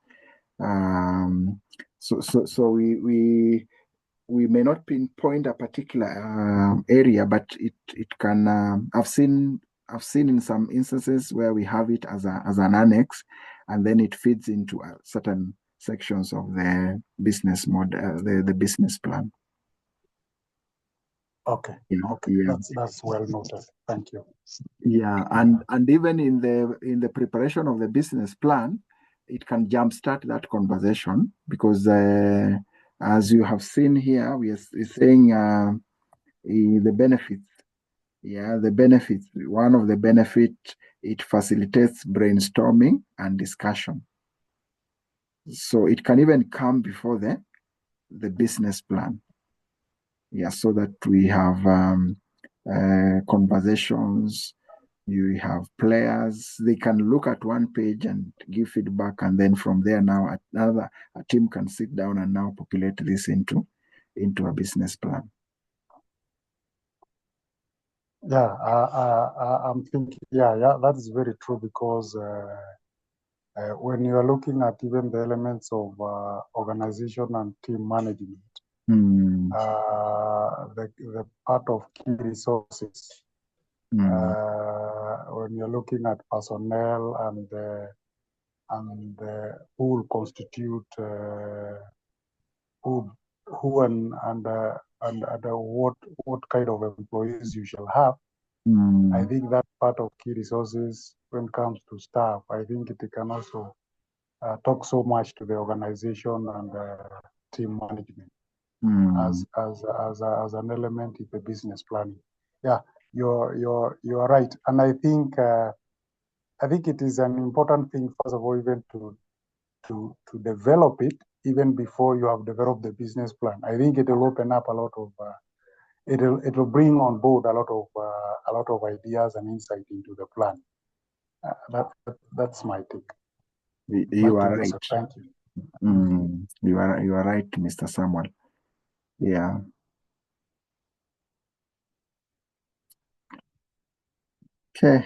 So we may not pinpoint a particular area, but it can. I've seen in some instances where we have it as an annex, and then it feeds into certain sections of the business model, the business plan. Okay. Yeah, Okay. yeah. That's well noted. Thank you. Yeah, and even in the preparation of the business plan, it can jumpstart that conversation, because as you have seen here, we're saying the benefits. Yeah, the benefits. One of the benefits, it facilitates brainstorming and discussion. So it can even come before the business plan. Yeah, so that we have conversations. You have players, they can look at one page and give feedback, and then from there now a team can sit down and now populate this into a business plan. Yeah, I'm thinking, yeah, that is very true, because when you are looking at even the elements of organization and team management, the part of key resources, when you're looking at personnel and who will constitute who and what kind of employees you shall have. I think that part of key resources, when it comes to staff, I think it can also talk so much to the organization and team management as an element in the business planning. Yeah, you're right, and I think it is an important thing, first of all, even to develop it even before you have developed the business plan. I think it will open up a lot of it will bring on board a lot of ideas and insight into the plan. That's my take. You are right. Joseph. Thank you. You are right, Mr. Samuel. Yeah. Okay.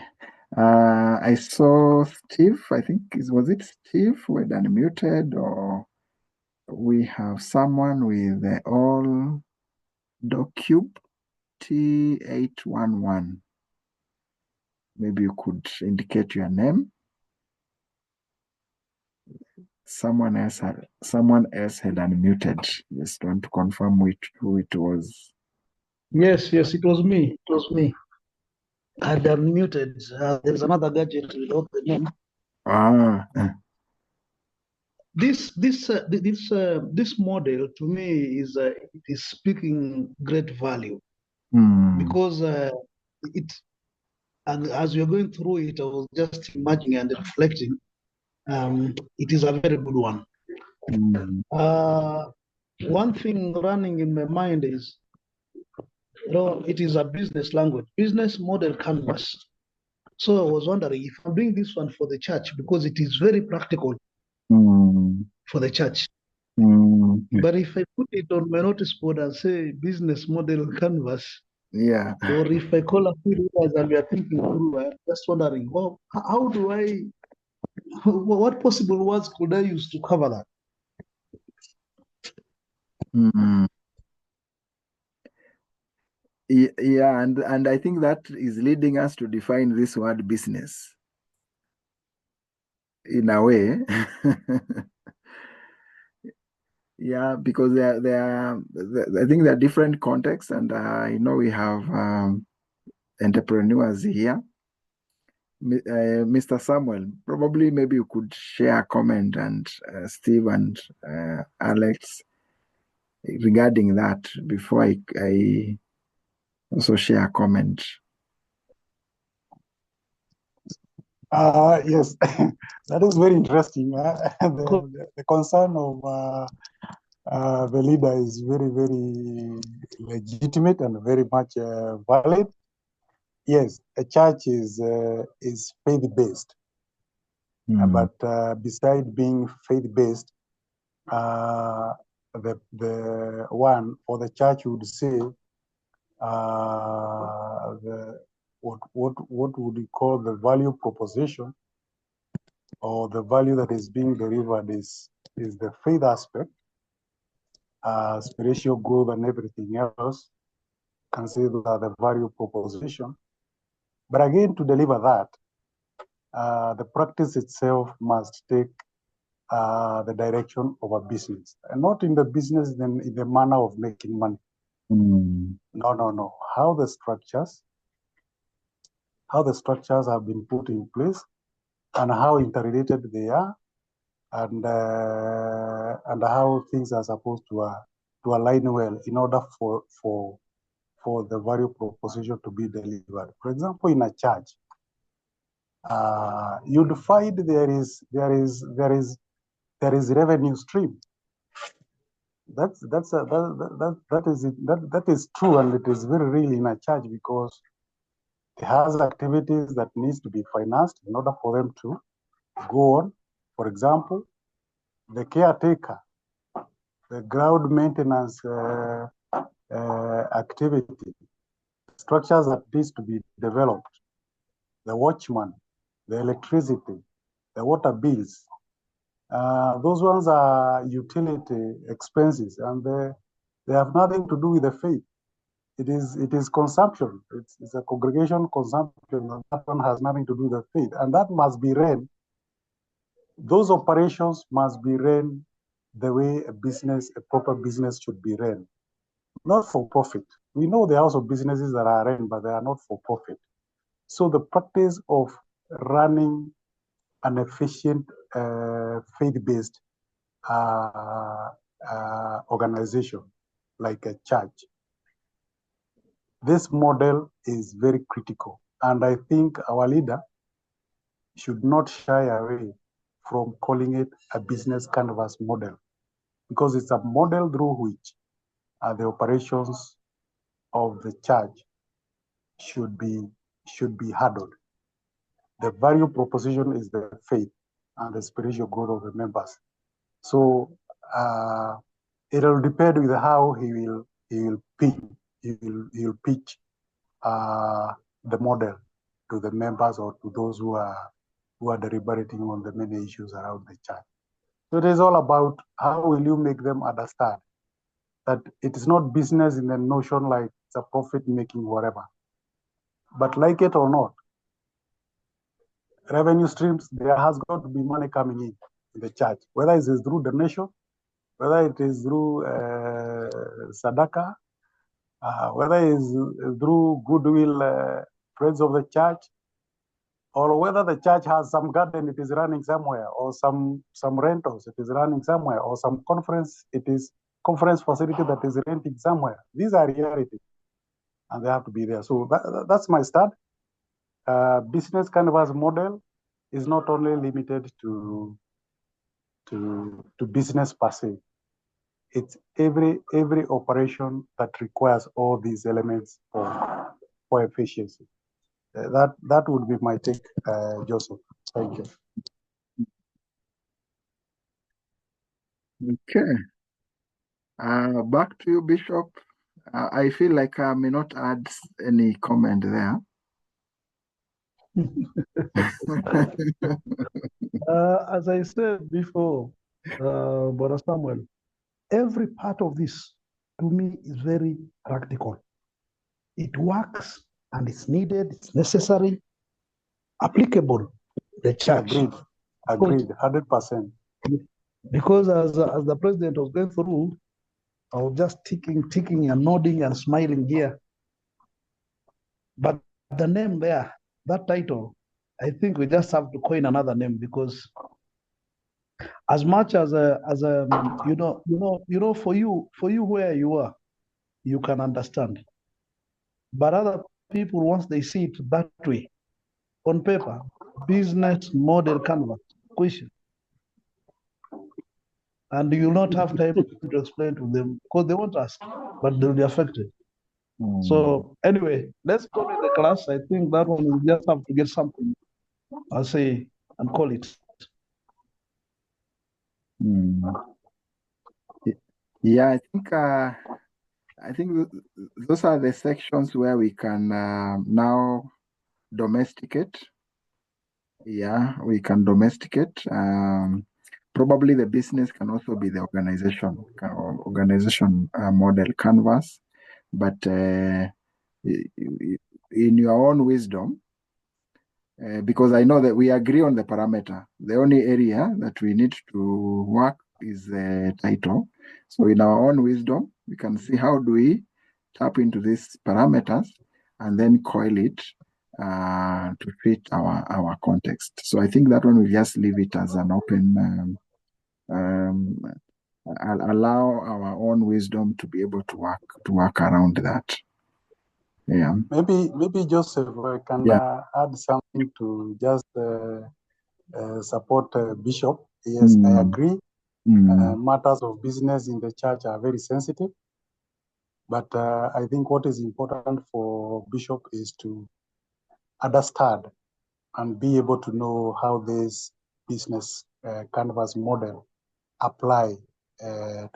I saw Steve. I think was it Steve who had unmuted, or we have someone with the all docube T811. Maybe you could indicate your name. Someone else had unmuted. Just want to confirm who it was. Yes, it was me. It was me. I had unmuted. There's another gadget without the name. This model to me is speaking great value, because and as you're going through it, I was just imagining and reflecting. It is a very good one. One thing running in my mind is, it is a business language, business model canvas. So I was wondering if I'm doing this one for the church, because it is very practical for the church. But if I put it on my notice board and say business model canvas, yeah, or if I call a few leaders and we are thinking through, I'm just wondering, well, how do what possible words could I use to cover that? Yeah, and I think that is leading us to define this word business in a way. Yeah, because I think there are different contexts, and I know we have entrepreneurs here. Mr. Samuel, probably maybe you could share a comment, and Steve and Alex, regarding that before I also share a comment. Yes, that is very interesting. The concern of the leader is very, very legitimate and very much valid. Yes, a church is faith-based, but beside being faith-based, the one or the church would say what would you call the value proposition, or the value that is being delivered is the faith aspect, spiritual growth and everything else. Consider the value proposition. But again, to deliver that, the practice itself must take the direction of a business, and not in the business in the manner of making money. No. How the structures have been put in place, and how interrelated they are, and how things are supposed to align well in order for the value proposition to be delivered. For example, in a church, you'd find there is revenue stream. That is true, and it is very real in a church, because it has activities that needs to be financed in order for them to go on. For example, the caretaker, the ground maintenance activity, structures that needs to be developed, the watchman, the electricity, the water bills. Those ones are utility expenses, and they have nothing to do with the faith. It is consumption. It's a congregation consumption, and that one has nothing to do with the faith. And that must be ran. Those operations must be ran the way a proper business should be ran, not for profit. We know there are also businesses that are run, but they are not for profit. So the practice of running an efficient faith-based organization like a church, this model is very critical. And I think our leader should not shy away from calling it a business canvas model, because it's a model through which the operations of the church should be handled. The value proposition is the faith and the spiritual growth of the members. So it'll depend with how he will pitch the model to the members, or to those who are deliberating on the many issues around the church. So it is all about how will you make them understand that it is not business in the notion like it's a profit making whatever. But like it or not, revenue streams, there has got to be money coming in the church, whether it is through donation, whether it is through sadaka, whether it is through goodwill, friends of the church, or whether the church has some garden it is running somewhere, or some rentals it is running somewhere, or some conference facility that is renting somewhere. These are realities, and they have to be there. So that's my start. Business canvas model is not only limited to business per se. It's every operation that requires all these elements for efficiency. That would be my take, Joseph. Thank you. Okay. Back to you, Bishop. I feel like I may not add any comment there. As I said before, Brother Samuel, every part of this to me is very practical. It works and it's needed, it's necessary, applicable. The church. Agreed, 100%. Because as the president was going through, I was just ticking and nodding and smiling here. But the name there, that title, I think we just have to coin another name, because as much as for you where you are, you can understand. But other people, once they see it that way, on paper, business model canvas, question, and you'll not have time to explain to them because they won't ask, but they'll be affected. So anyway, let's go to the class. I think that one we just have to get something, I'll say, and call it. Yeah, I think those are the sections where we can now domesticate. Yeah, we can domesticate. Probably the business can also be the organization model canvas, but in your own wisdom, because I know that we agree on the parameter. The only area that we need to work is the title. So in our own wisdom, we can see how do we tap into these parameters and then coil it to fit our context. So I think that one will just leave it as an open, allow our own wisdom to be able to work around that. Yeah. Maybe Joseph, I can add something to just support Bishop. Yes, I agree. Matters of business in the church are very sensitive. But I think what is important for Bishop is to understand and be able to know how this business canvas model apply to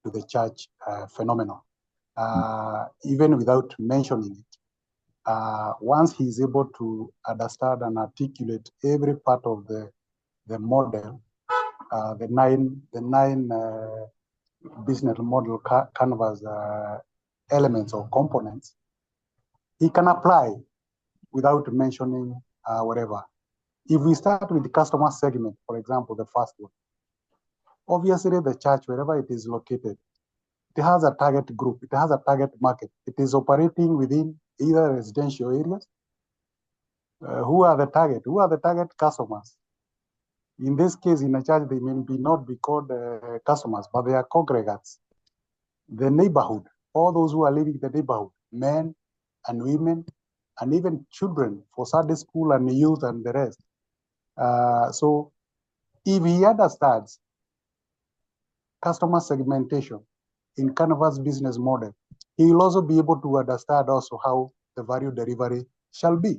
the church phenomenon. Even without mentioning it, once he's able to understand and articulate every part of the model, the nine business model canvas elements or components, he can apply without mentioning whatever. If we start with the customer segment, for example, the first one, obviously the church, wherever it is located, it has a target group, it has a target market. It is operating within either residential areas. Who are the target? Who are the target customers? In this case, in a church, they may not be called customers, but they are congregants. The neighborhood, all those who are living in the neighborhood, men and women, and even children for Sunday school and youth and the rest. So if he understands customer segmentation in Canvas business model, he will also be able to understand also how the value delivery shall be.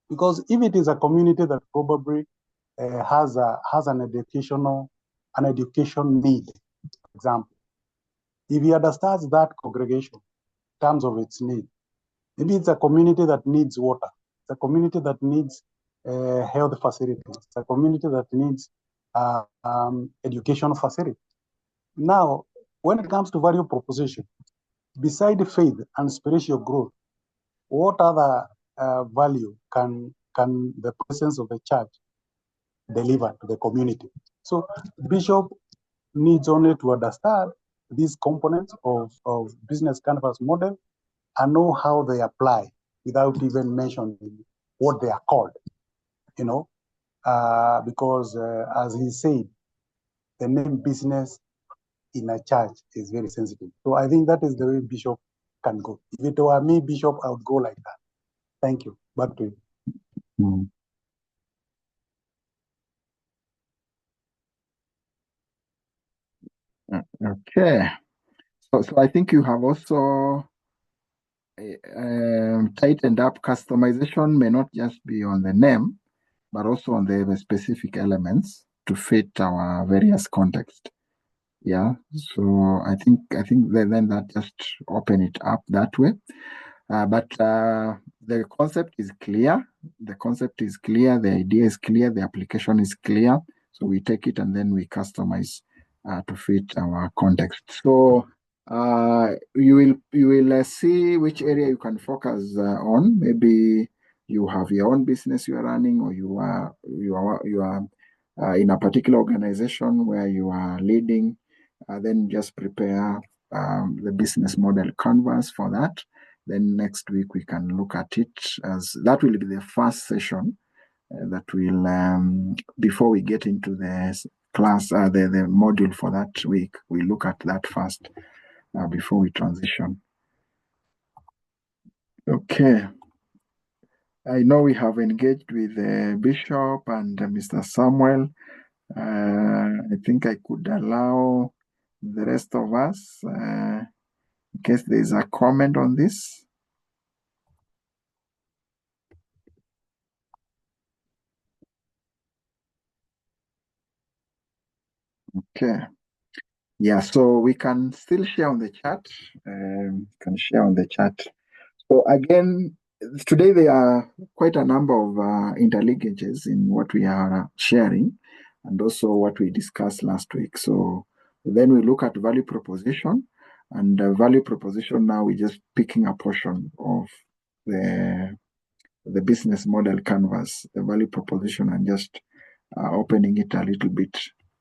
Because if it is a community that probably has an education need, for example, if he understands that congregation in terms of its need, maybe it's a community that needs water, it's a community that needs health facilities, it's a community that needs education facilities. Now, when it comes to value proposition, beside faith and spiritual growth, what other value can the presence of the church deliver to the community? So Bishop needs only to understand these components of business canvas model and know how they apply without even mentioning what they are called, because as he said, the name business in a church is very sensitive. So I think that is the way Bishop can go. If it were me, Bishop, I would go like that. Thank you. Back to you. Okay. So I think you have also tightened up. Customization may not just be on the name, but also on the specific elements to fit our various context. Yeah. So I think then that just open it up that way. But the concept is clear. The concept is clear. The idea is clear. The application is clear. So we take it and then we customize to fit our context. So you will see which area you can focus on. Maybe you have your own business you are running, or you are in a particular organization where you are leading, then just prepare the business model canvas for that. Then next week we can look at it, as that will be the first session that will, before we get into the class, the module for that week, we look at that first before we transition. Okay. I know we have engaged with Bishop and Mr. Samuel. I think I could allow the rest of us, in case there's a comment on this. Okay. Yeah, so we can still share on the chat. Can share on the chat. So again, today there are quite a number of interlinkages in what we are sharing and also what we discussed last week. So then we look at value proposition, and value proposition now we're just picking a portion of the business model canvas, the value proposition, and just opening it a little bit.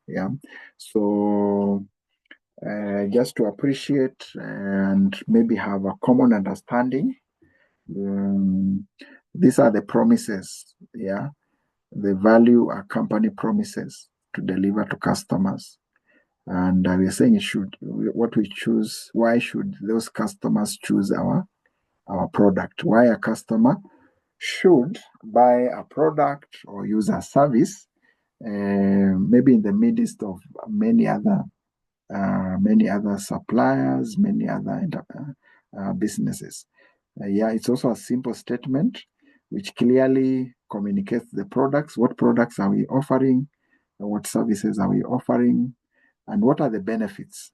Yeah. So just to appreciate and maybe have a common understanding. These are the promises, yeah, the value a company promises to deliver to customers. And we are saying what we choose, why should those customers choose our product? Why a customer should buy a product or use a service, maybe in the midst of many other suppliers, many other businesses. Yeah, it's also a simple statement which clearly communicates the products. What products are we offering? What services are we offering? And what are the benefits?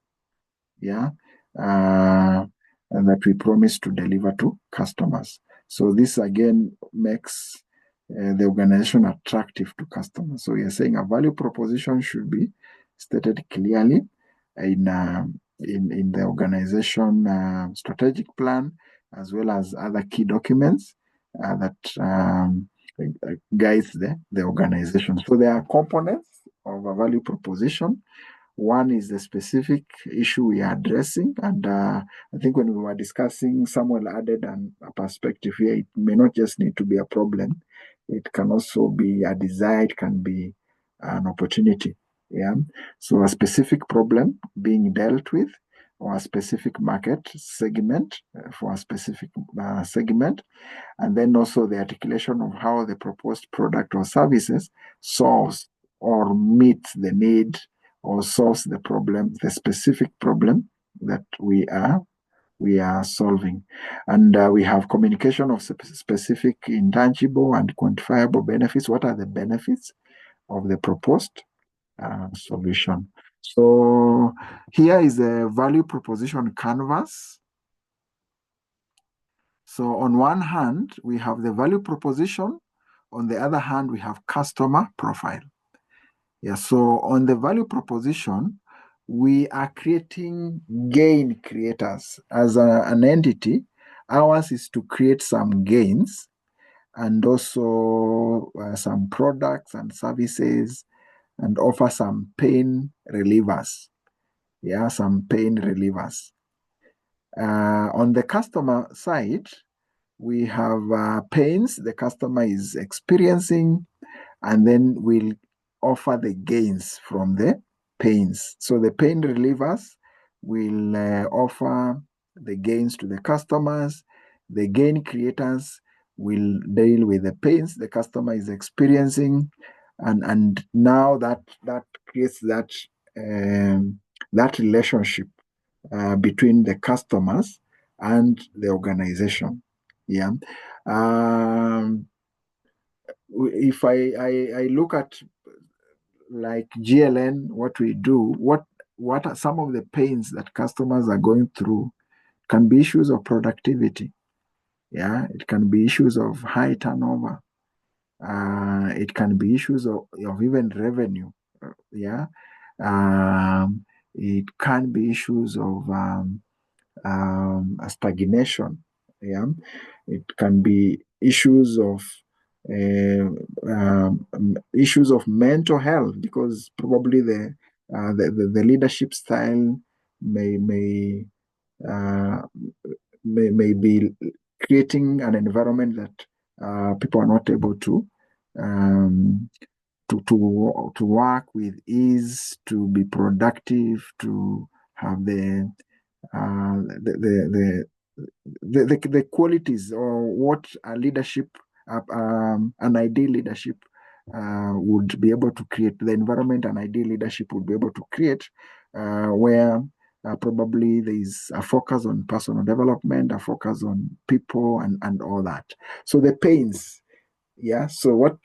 Yeah, and that we promise to deliver to customers. So this again makes the organization attractive to customers. So we are saying a value proposition should be stated clearly in the organization strategic plan, as well as other key documents that guides the organization. So there are components of a value proposition. One is the specific issue we are addressing, and I think when we were discussing, Samuel added a perspective here. It may not just need to be a problem; it can also be a desire. It can be an opportunity. Yeah. So a specific problem being dealt with, or a specific market segment for a specific segment, and then also the articulation of how the proposed product or services solves or meets the need or solves the problem, the specific problem that we are solving. And we have communication of specific intangible and quantifiable benefits. What are the benefits of the proposed solution? So here is the value proposition canvas. So on one hand, we have the value proposition. On the other hand, we have customer profile. Yeah, so on the value proposition, we are creating gain creators as an entity. Ours is to create some gains and also some products and services and offer some pain relievers. Yeah, some pain relievers. On the customer side, we have pains the customer is experiencing, and then we'll offer the gains from the pains. So the pain relievers will offer the gains to the customers. The gain creators will deal with the pains the customer is experiencing, and now that creates that relationship between the customers and the organization. Yeah. If I look at like GLN, what we do, what are some of the pains that customers are going through? Can be issues of productivity. Yeah, it can be issues of high turnover. It can be issues of even revenue. Yeah, it can be issues of stagnation. Yeah, it can be issues of issues of mental health, because probably the leadership style may be creating an environment that people are not able um, to work with ease, to be productive, to have the qualities, or what a leadership, an ideal leadership would be able to create, the environment an ideal leadership would be able to create, where probably there is a focus on personal development, a focus on people, and all that. So the pains, yeah. So what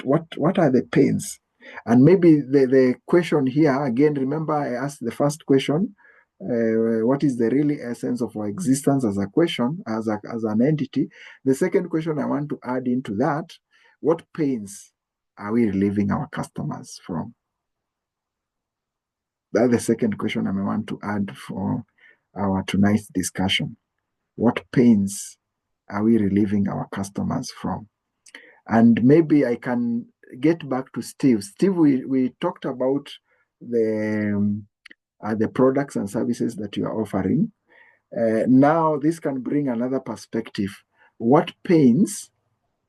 are the pains? And maybe the question here again, remember I asked the first question, what is the really essence of our existence as a question, as an entity? The second question I want to add into that, what pains are we relieving our customers from? That's the second question I may want to add for our tonight's discussion. What pains are we relieving our customers from? And maybe I can get back to Steve. Steve, we talked about the products and services that you are offering. Now, this can bring another perspective. What pains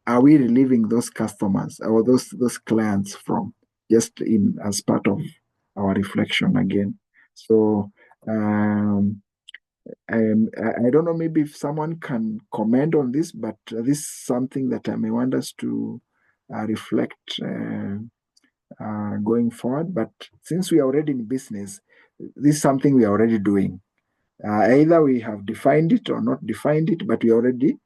are we relieving those customers or those clients from? Just as part of our reflection again. So I don't know, maybe if someone can comment on this, but this is something that I may want us to reflect going forward. But since we are already in business, this is something we are already doing. Either we have defined it or not defined it, but we are already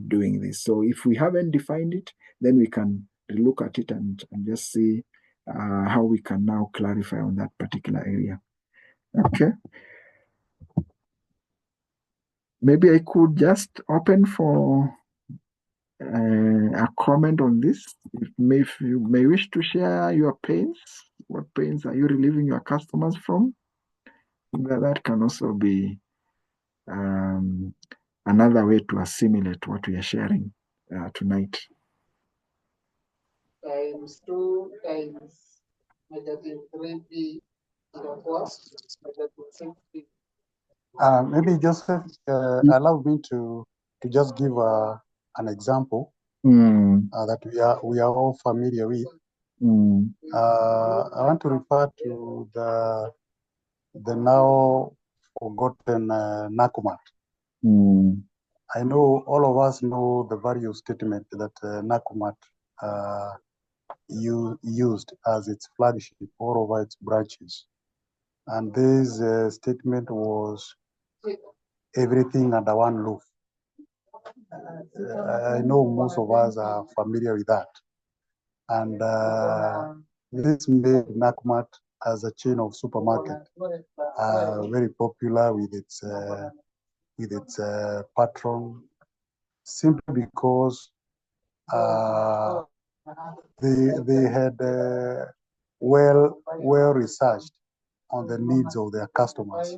doing this. So if we haven't defined it, then we can look at it and just see how we can now clarify on that particular area. Okay. Maybe I could just open for a comment on this. If you may wish to share your pains, what pains are you relieving your customers from? That can also be another way to assimilate what we are sharing tonight. Times 2 times negative 3p equals negative 6p. Maybe Joseph, allow me to just give an example that we are all familiar with. I want to refer to the now forgotten Nakumat. I know all of us know the value statement that Nakumat used as its flagship all over its branches. And this statement was everything under one roof. I know most of us are familiar with that. And this made Nakumat as a chain of supermarket very popular with its patron, simply because they had well researched on the needs of their customers,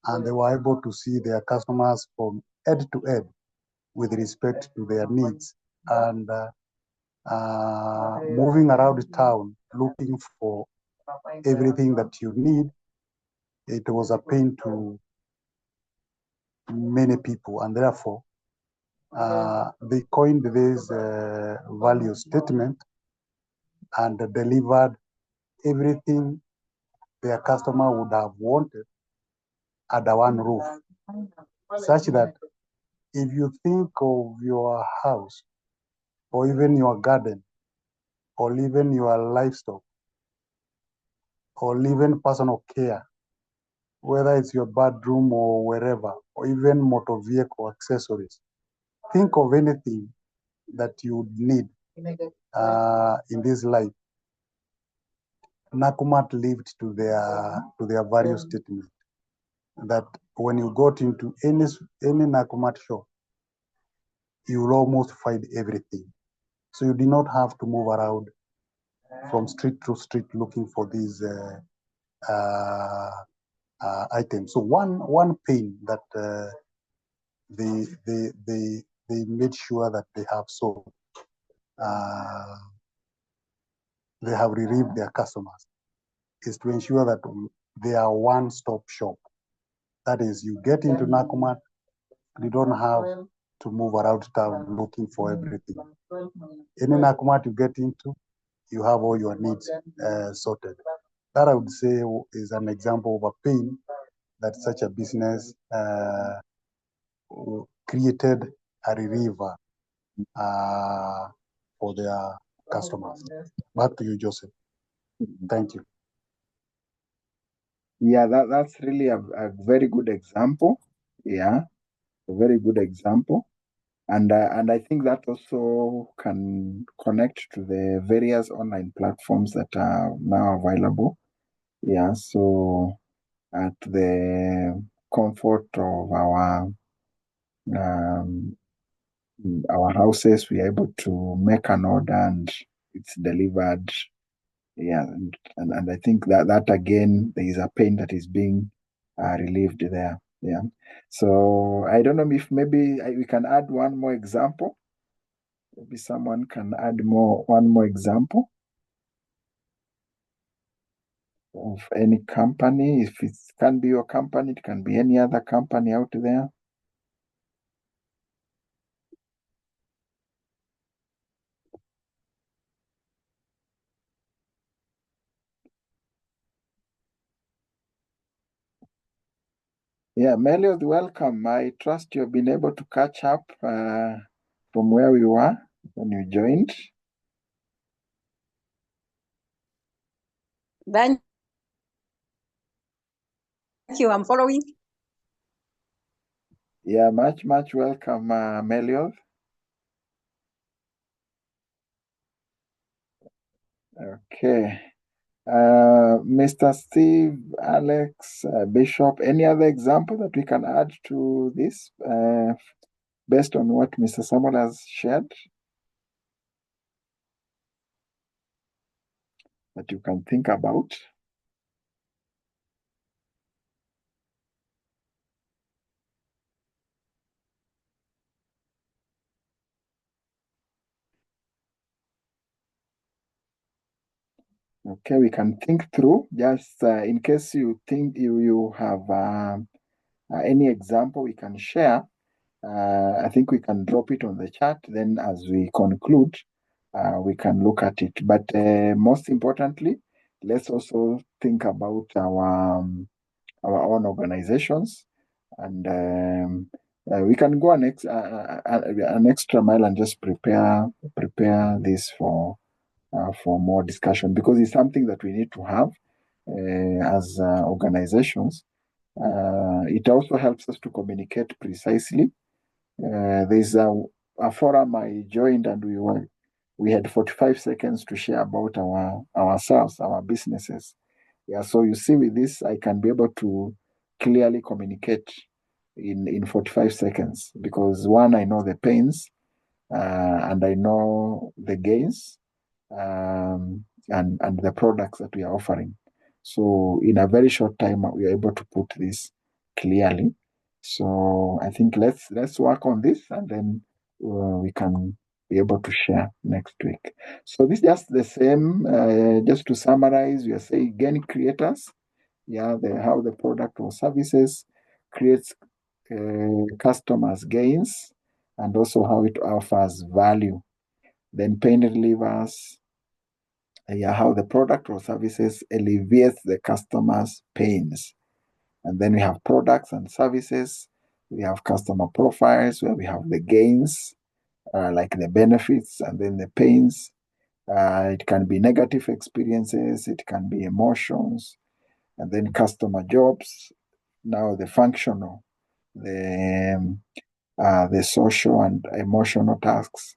and they were able to see their customers from head to head with respect to their needs, and moving around town looking for everything that you need. It was a pain to many people, and therefore they coined this value statement and delivered everything their customer would have wanted under one roof, such that if you think of your house or even your garden or even your livestock or even personal care, whether it's your bedroom or wherever, or even motor vehicle accessories, think of anything that you would need in this life. Nakumat lived to their value statement, that when you got into any Nakumat shop, you will almost find everything. So you do not have to move around from street to street looking for these items. So one pain that they made sure that they have solved they have relieved their customers is to ensure that they are one-stop shop. That is, you get into Nakumatt, you don't have to move around town looking for everything. Any Nakumatt you get into, you have all your needs sorted. That I would say is an example of a pain that such a business created a reliever for their customers. Back to you, Joseph. Thank you. Yeah, that's really a very good example. Yeah, a very good example. And I think that also can connect to the various online platforms that are now available. Yeah, so at the comfort of um, our houses, we are able to make an order and it's delivered. Yeah, and I think that again, there is a pain that is being relieved there. Yeah, so I don't know if maybe we can add one more example. Maybe someone can add one more example of any company. If it can be your company, it can be any other company out there. Yeah, Meliod, welcome. I trust you've been able to catch up from where we were when you joined. Thank you. I'm following. Yeah, much welcome, Meliod. Okay. Mr. Steve, Alex, Bishop, any other example that we can add to this based on what Mr. Samuel has shared that you can think about? Okay, we can think through, just in case you think you have any example we can share. I think we can drop it on the chat. Then as we conclude, we can look at it. But most importantly, let's also think about our own organizations. And we can go an extra mile and just prepare this for more discussion, because it's something that we need to have as organizations. It also helps us to communicate precisely. There's a forum I joined, and we had 45 seconds to share about ourselves, our businesses. Yeah, so you see, with this, I can be able to clearly communicate in 45 seconds, because one, I know the pains, and I know the gains, and the products that we are offering. So in a very short time, we are able to put this clearly. So I think let's work on this, and then we can be able to share next week. So this is just the same. Just to summarize, we are saying gain creators. Yeah, how the product or services creates customers gains, and also how it offers value. Then pain relievers, how the product or services alleviates the customer's pains. And then we have products and services. We have customer profiles where we have the gains, like the benefits, and then the pains. It can be negative experiences, it can be emotions, and then customer jobs. Now the functional, the social and emotional tasks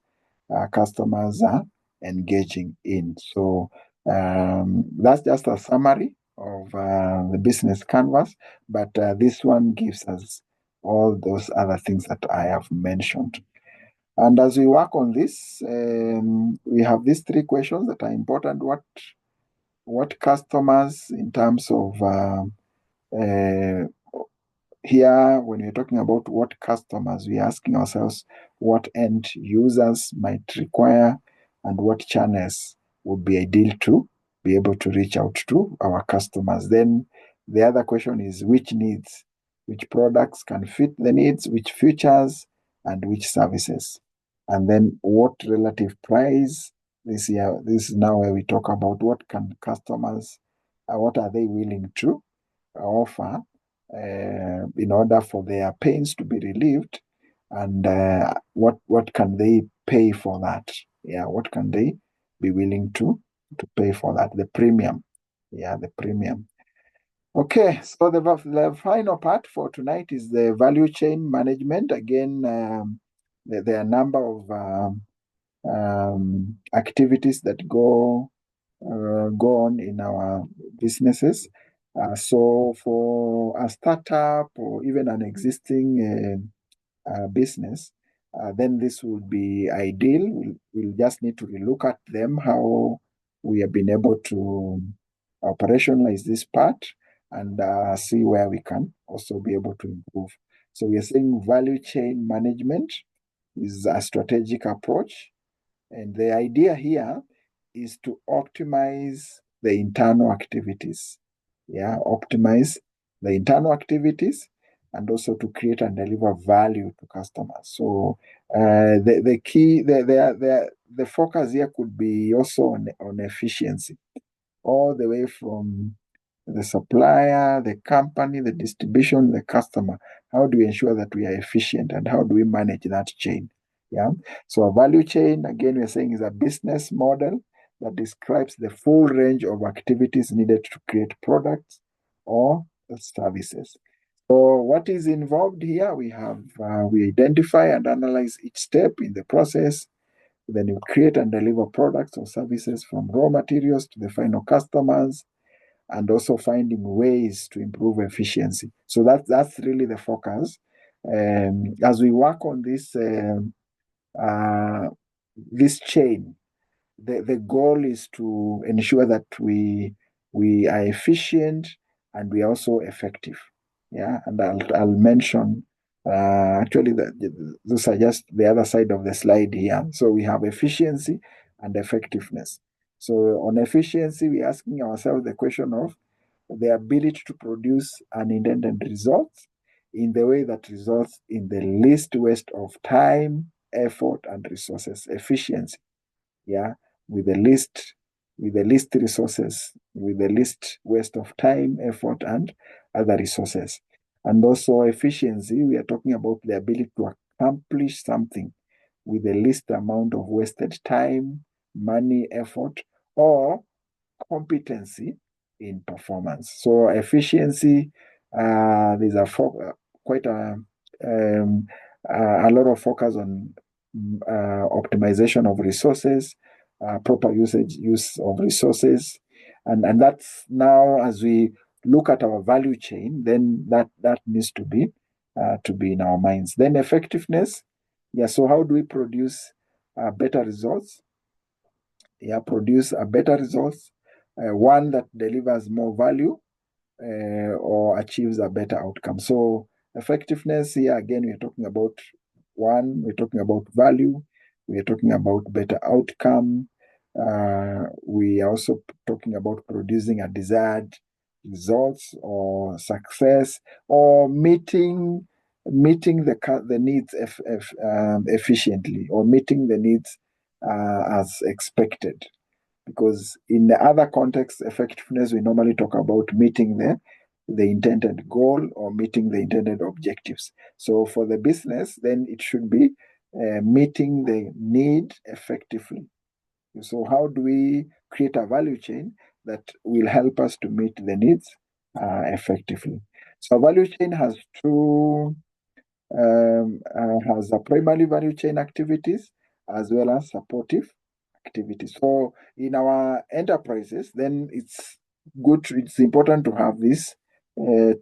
customers are engaging in. So that's just a summary of the business canvas, but this one gives us all those other things that I have mentioned. And as we work on this, we have these three questions that are important. What customers, in terms of here, when we're talking about what customers, we're asking ourselves what end users might require, and what channels would be ideal to be able to reach out to our customers. Then the other question is which needs, which products can fit the needs, which features, and which services. And then what relative price. This is now where we talk about what can customers, what are they willing to offer in order for their pains to be relieved, and what can they pay for that? Yeah, what can they be willing to pay for that? The premium. Yeah, the premium. Okay, so the final part for tonight is the value chain management. Again, there are a number of activities that go on in our businesses. So for a startup or even an existing business, then this would be ideal. We'll just need to relook at them, how we have been able to operationalize this part, and see where we can also be able to improve. So we are saying value chain management is a strategic approach, and the idea here is to optimize the internal activities. Yeah, optimize the internal activities and also to create and deliver value to customers. So the key, the focus here could be also on efficiency, all the way from the supplier, the company, the distribution, the customer. How do we ensure that we are efficient, and how do we manage that chain? Yeah. So a value chain, again, we're saying, is a business model that describes the full range of activities needed to create products or services. So what is involved here? We identify and analyze each step in the process. Then you create and deliver products or services from raw materials to the final customers, and also finding ways to improve efficiency. So that's really the focus. As we work on this chain, the goal is to ensure that we are efficient and we are also effective. Yeah, and I'll mention actually those are just the other side of the slide here. So we have efficiency and effectiveness. So on efficiency, we're asking ourselves the question of the ability to produce an intended result in the way that results in the least waste of time, effort, and resources. Efficiency, yeah, with the least resources, with the least waste of time, effort, and other resources. And also efficiency, we are talking about the ability to accomplish something with the least amount of wasted time, money, effort, or competency in performance. So efficiency, there's quite a lot of focus on optimization of resources, proper use of resources, and that's now, as we look at our value chain, then that needs to be in our minds. Then effectiveness, yeah. So how do we produce better results? Yeah, produce a better results, one that delivers more value or achieves a better outcome. So effectiveness here, again, we're talking about we're talking about value, we're talking about better outcome. We are also talking about producing a desired results or success, or meeting the needs efficiently, or meeting the needs as expected. Because in the other context, effectiveness, we normally talk about meeting the intended goal or meeting the intended objectives. So for the business, then it should be meeting the need effectively. So how do we create a value chain that will help us to meet the needs effectively? So a value chain has has a primary value chain activities as well as supportive activities. So in our enterprises, then it's important to have these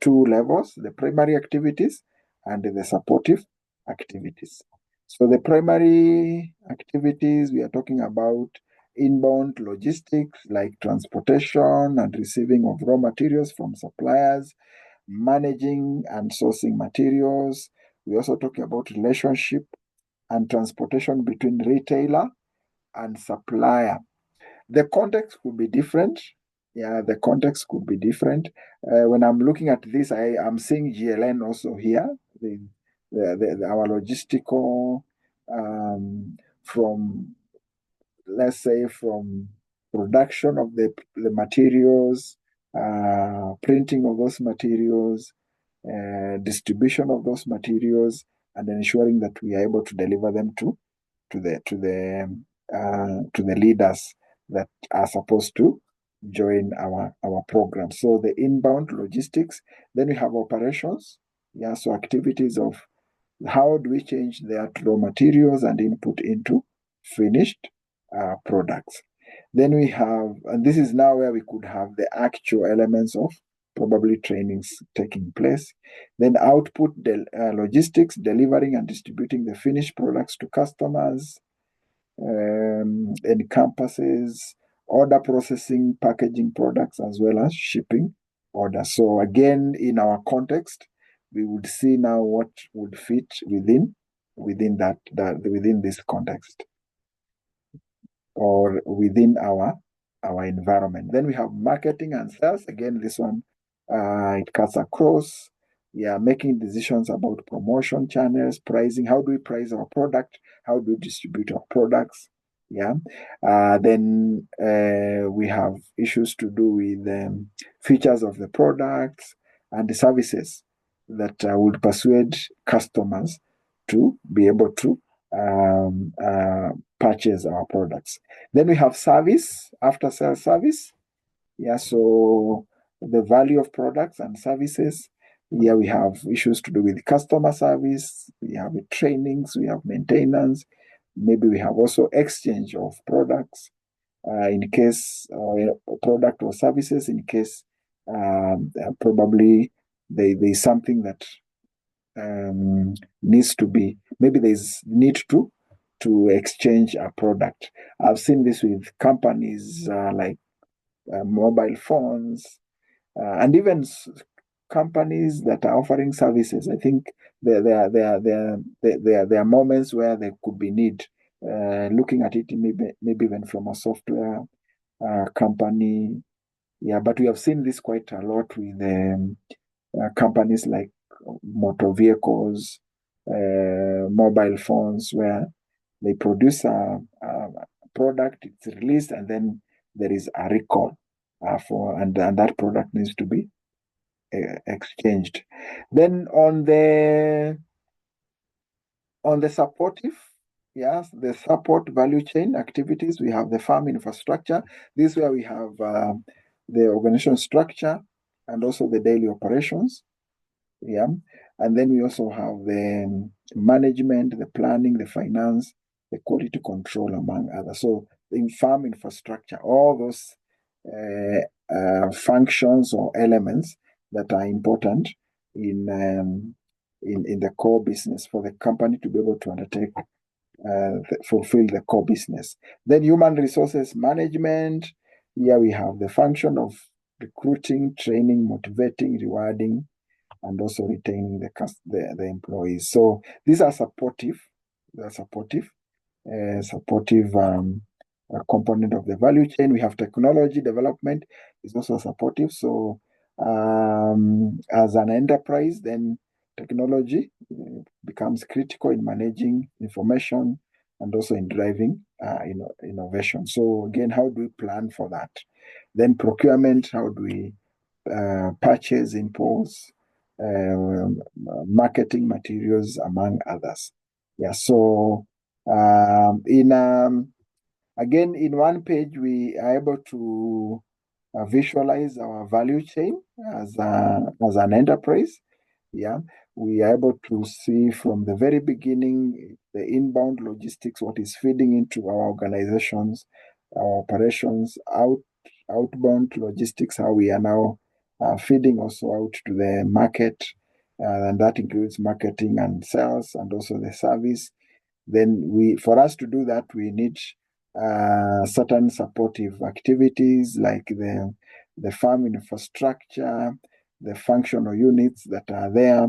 two levels: the primary activities and the supportive activities. So the primary activities, we are talking about inbound logistics, like transportation and receiving of raw materials from suppliers, managing and sourcing materials. We're also talking about relationship and transportation between retailer and supplier. The context could be different. Yeah, the context could be different. When I'm looking at this, I'm seeing GLN also here, our logistical, from, let's say, from production of the materials, printing of those materials, distribution of those materials, and ensuring that we are able to deliver them to the leaders that are supposed to join our program. So the inbound logistics, then we have operations. Yeah, so activities of how do we change their raw materials and input into finished products. Then we have, and this is now where we could have the actual elements of probably trainings taking place. Then output logistics, delivering and distributing the finished products to customers, encompasses order processing, packaging products, as well as shipping orders. So again, in our context, we would see now what would fit within this context or within our environment. Then we have marketing and sales. Again, this one, it cuts across. Yeah, making decisions about promotion channels, pricing. How do we price our product? How do we distribute our products? Yeah. Then we have issues to do with features of the products and the services that would persuade customers to be able to purchase our products. Then we have service, after sales service. Yeah, so the value of products and services. Yeah, we have issues to do with customer service. We have trainings, we have maintenance. Maybe we have also exchange of products in case product or services in case probably there's something that needs to be, maybe there's need to exchange a product. I've seen this with companies like mobile phones and even companies that are offering services. I think there are moments where there could be need, looking at it maybe even from a software company. Yeah, but we have seen this quite a lot with companies like motor vehicles, mobile phones, where they produce a product, it's released, and then there is a recall and that product needs to be exchanged. Then on the supportive, yes, the support value chain activities, we have the farm infrastructure. This is where we have the organization structure and also the daily operations. Yeah. And then we also have the management, the planning, the finance, the quality control, among others. So in farm infrastructure, all those functions or elements that are important in the core business for the company to be able to undertake, fulfill the core business. Then human resources management. Here we have the function of recruiting, training, motivating, rewarding, and also retaining the employees. So these are supportive. They're supportive component of the value chain. We have technology development is also supportive. So as an enterprise, then technology becomes critical in managing information and also in driving innovation. So again, how do we plan for that? Then procurement, how do we purchase, impose, marketing materials, among others. Yeah, so again, in one page, we are able to visualize our value chain as an enterprise. Yeah, we are able to see from the very beginning the inbound logistics, what is feeding into our organizations, our operations, outbound logistics, how we are now feeding also out to the market, and that includes marketing and sales and also the service. Then for us to do that, we need certain supportive activities like the farm infrastructure, the functional units that are there,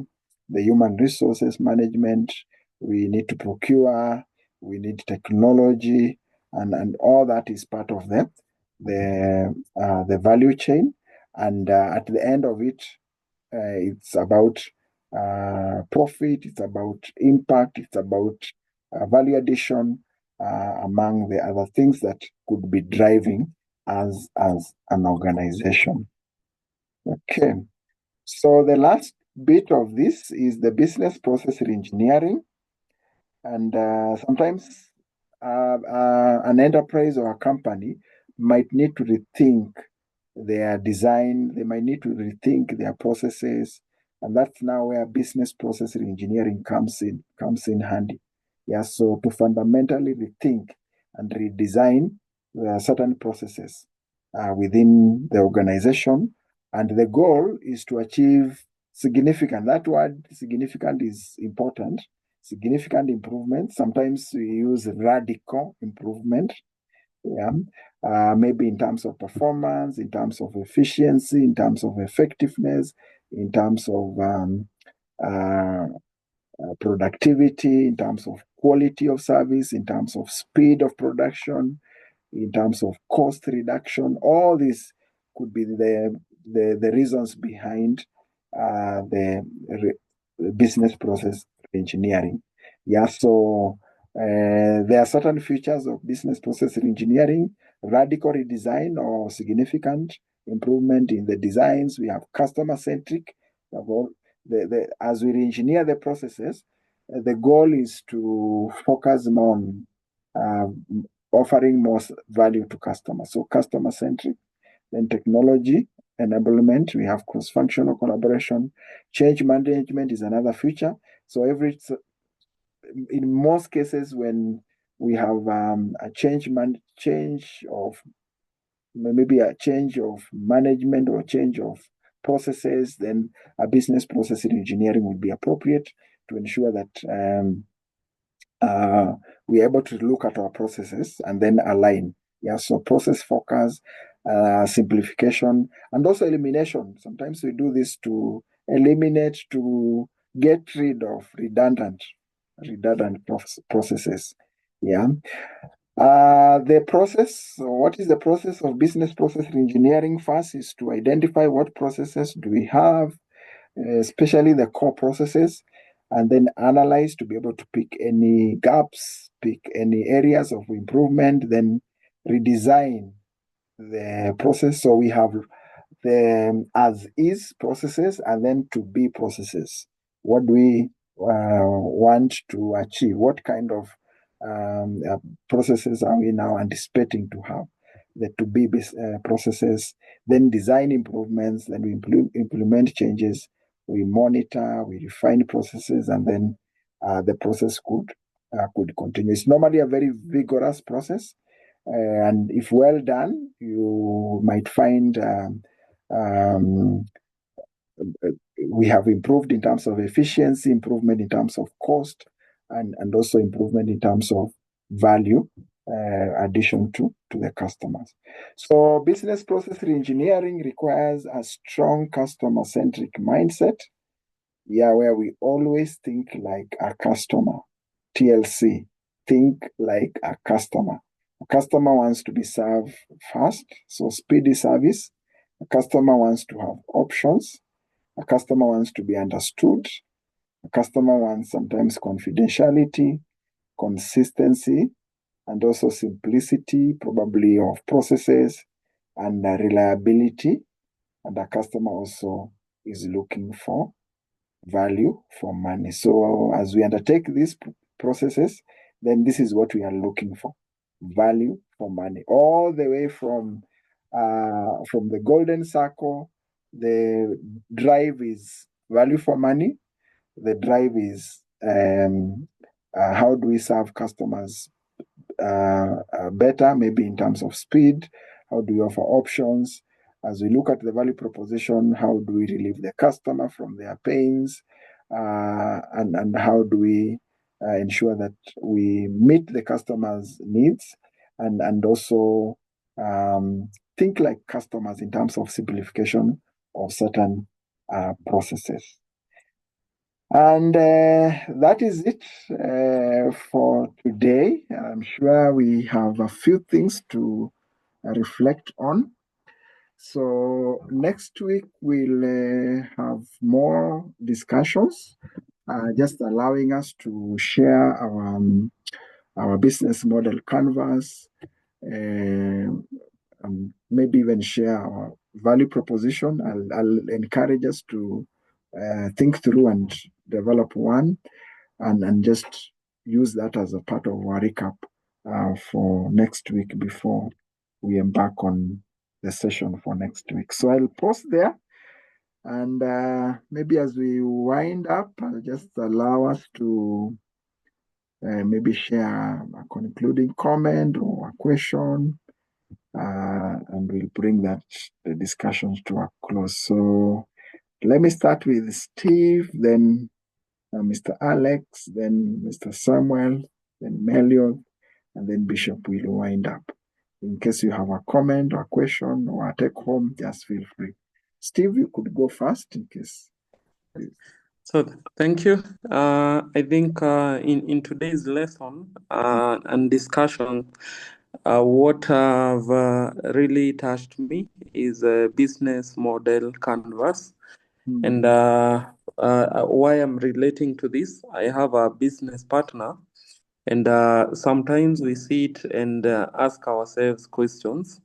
the human resources management. We need to procure, we need technology, and all that is part of the value chain. And at the end of it, it's about profit, it's about impact, it's about value addition, among the other things that could be driving as an organization. Okay, so the last bit of this is the process reengineering. And sometimes an enterprise or a company might need to rethink their design, they might need to rethink their processes, and that's now where business process engineering comes in handy. Yeah, so to fundamentally rethink and redesign certain processes within the organization, and the goal is to achieve significant. That word significant is important. Significant improvement. Sometimes we use radical improvement. Yeah, maybe in terms of performance, in terms of efficiency, in terms of effectiveness, in terms of productivity, in terms of quality of service, in terms of speed of production, in terms of cost reduction. All this could be the reasons behind the business process engineering. Yeah, so there are certain features of business process engineering: radical redesign or significant improvement in the designs. We have customer centric. As we engineer the processes, the goal is to focus more on offering more value to customers. So customer centric. Then technology enablement, we have cross-functional collaboration. Change management is another feature. So in most cases, when we have a change of maybe a change of management or change of processes, then a business process engineering would be appropriate to ensure that we're able to look at our processes and then align. Yeah, so process focus, simplification, and also elimination. Sometimes we do this to eliminate, to get rid of redundant processes. Yeah. The process, what is the process of business process engineering? First is to identify what processes do we have, especially the core processes, and then analyze to be able to pick any gaps, pick any areas of improvement, then redesign the process. So we have the as is processes and then to be processes. What do we want to achieve? What kind of processes are we now anticipating to have? The to be processes, then design improvements, then we implement changes, we monitor, we refine processes, and then the process could continue. It's normally a very vigorous process, and if well done, you might find we have improved in terms of efficiency, improvement in terms of cost, and also improvement in terms of value addition to the customers. So business process engineering requires a strong customer-centric mindset, where we always think like a customer. TLC, think like a customer. A customer wants to be served fast, so speedy service. A customer wants to have options. A customer wants to be understood. A customer wants sometimes confidentiality, consistency, and also simplicity, probably of processes, and reliability. And the customer also is looking for value for money. So as we undertake these processes, then this is what we are looking for: value for money, all the way from the golden circle. The drive is value for money. The drive is how do we serve customers better, maybe in terms of speed? How do we offer options? As we look at the value proposition, how do we relieve the customer from their pains? And how do we ensure that we meet the customer's needs and also think like customers in terms of simplification of certain processes. And that is it for today. I'm sure we have a few things to reflect on. So next week we'll have more discussions, just allowing us to share our business model canvas, maybe even share our value proposition. I'll encourage us to think through and develop one, and just use that as a part of our recap for next week before we embark on the session for next week. So I'll pause there, and maybe as we wind up, I'll just allow us to maybe share a concluding comment or a question, and we'll bring the discussions to a close. So let me start with Steve, then Mr. Alex, then Mr. Samuel, then Melio, and then Bishop will wind up. In case you have a comment or a question or a take home, just feel free. Steve, you could go first in case. So thank you. I think in today's lesson and discussion, what have really touched me is a business model canvas. And why I'm relating to this, I have a business partner, and sometimes we sit and ask ourselves questions,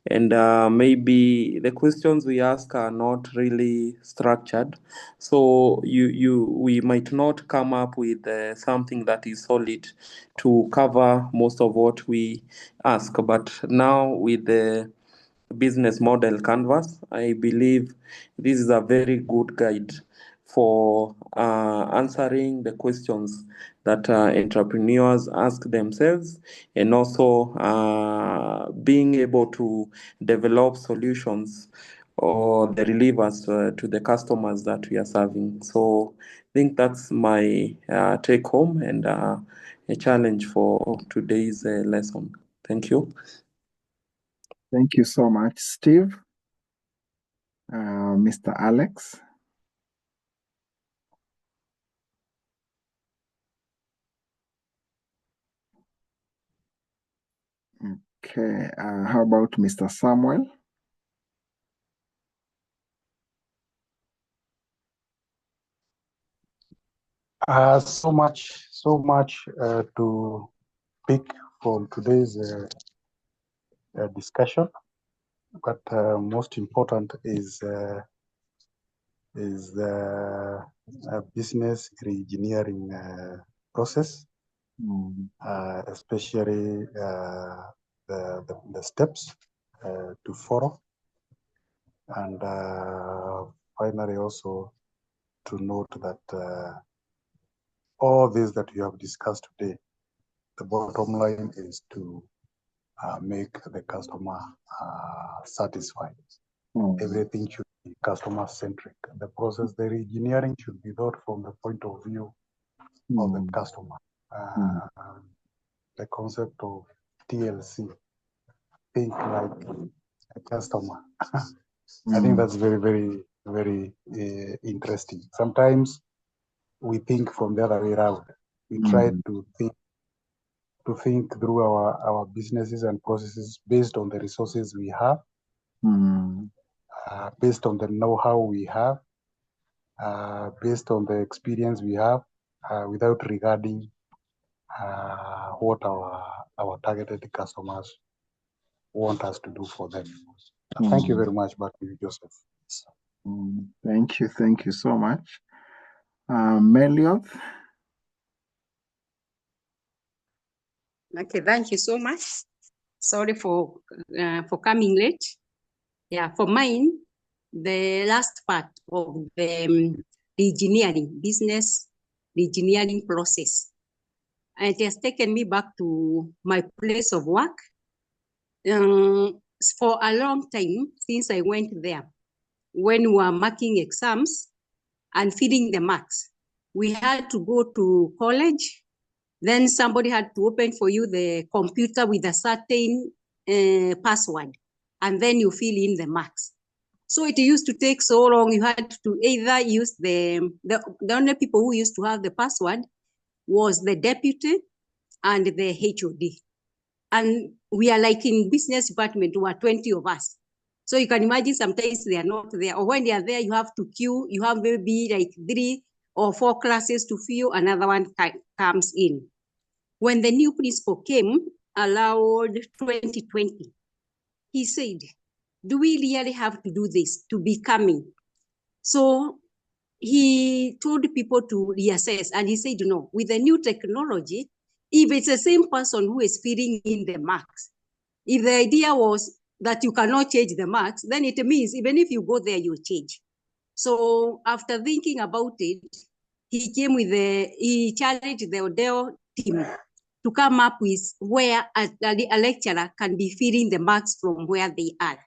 and maybe the questions we ask are not really structured, so we might not come up with something that is solid to cover most of what we ask. But now with the business model canvas, I believe this is a very good guide for answering the questions that entrepreneurs ask themselves, and also being able to develop solutions or the relievers to the customers that we are serving. So I think that's my take home and a challenge for today's lesson. Thank you. Thank you so much, Steve. Mr. Alex. Okay, how about Mr. Samuel? So much to pick from today's discussion, but most important is the business re-engineering process, especially the steps to follow, and finally also to note that all this that you have discussed today, the bottom line is to make the customer satisfied. Everything should be customer-centric. The process, the engineering should be thought from the point of view of the customer. The concept of TLC, think like a customer. I think that's very, very, very interesting. Sometimes we think from the other way around. We try to think through our businesses and processes based on the resources we have, based on the know-how we have, based on the experience we have, without regarding what our targeted customers want us to do for them. Thank you very much, back to you, Joseph. Thank you so much. Melio. Okay, thank you so much. Sorry for coming late. Yeah, for mine, the last part of the engineering business, the engineering process, and it has taken me back to my place of work. For a long time since I went there, when we were marking exams and feeding the marks, we had to go to college. Then somebody had to open for you the computer with a certain password, and then you fill in the marks. So it used to take so long. You had to either use the only people who used to have the password was the deputy and the HOD. And we are like in business department, we are 20 of us. So you can imagine sometimes they are not there. Or when they are there, you have to queue. You have maybe like 3 or 4 classes to fill, another one comes in. When the new principal came, allowed 2020, he said, do we really have to do this to be coming? So he told people to reassess, and he said, no, with the new technology, if it's the same person who is filling in the marks, if the idea was that you cannot change the marks, then it means even if you go there, you change. So after thinking about it, he challenged the Odeo team to come up with where a lecturer can be filling the marks from where they are.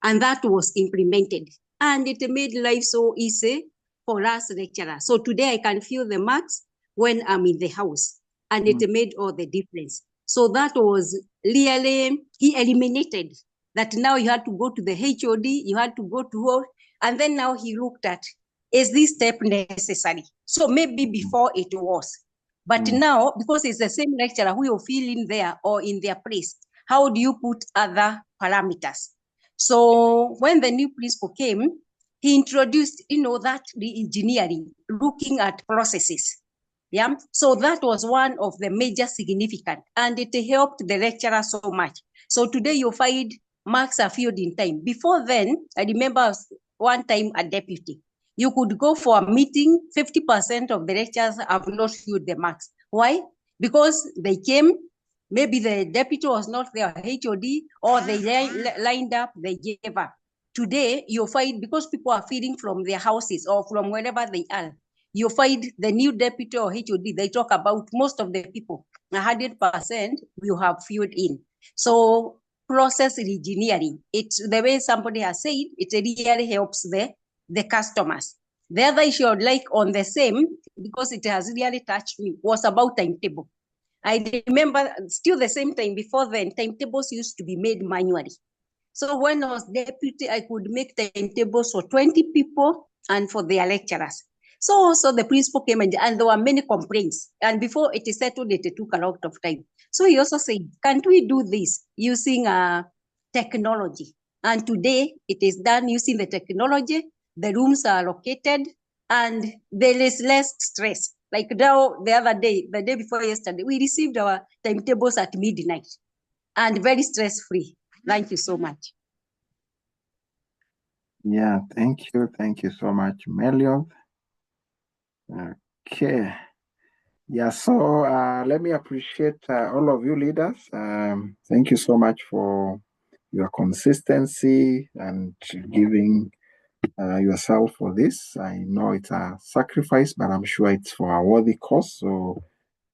And that was implemented. And it made life so easy for us lecturers. So today I can fill the marks when I'm in the house. And it made all the difference. So that was really, he eliminated that. Now you had to go to the HOD, you had to go to work. And then now he looked at, is this step necessary? So maybe before it was. But now, because it's the same lecturer who will fill in there or in their place, how do you put other parameters? So when the new principal came, he introduced, that re-engineering, looking at processes. Yeah. So that was one of the major significant, and it helped the lecturer so much. So today you find marks are filled in time. Before then, I remember one time a deputy, you could go for a meeting, 50% of the lecturers have not filled the marks. Why? Because they came, maybe the deputy was not their HOD, or they lined up, they gave up. Today, you find, because people are feeding from their houses or from wherever they are, you find the new deputy or HOD, they talk about most of the people, 100% you have filled in. So process engineering, it's the way somebody has said, it really helps the customers. The other issue I'd like on the same, because it has really touched me, was about timetable. I remember still the same time before then, timetables used to be made manually. So when I was deputy, I could make timetables for 20 people and for their lecturers. So the principal came and there were many complaints. And before it is settled, it took a lot of time. So he also said, can't we do this using technology? And today it is done using the technology. The rooms are located and there is less stress. Like now, the other day, the day before yesterday, we received our timetables at midnight and very stress-free. Thank you so much. Yeah, thank you. Thank you so much, Melioth. Okay. Yeah, so let me appreciate all of you leaders. Thank you so much for your consistency and giving yourself for this. I know it's a sacrifice, but I'm sure it's for a worthy cause. So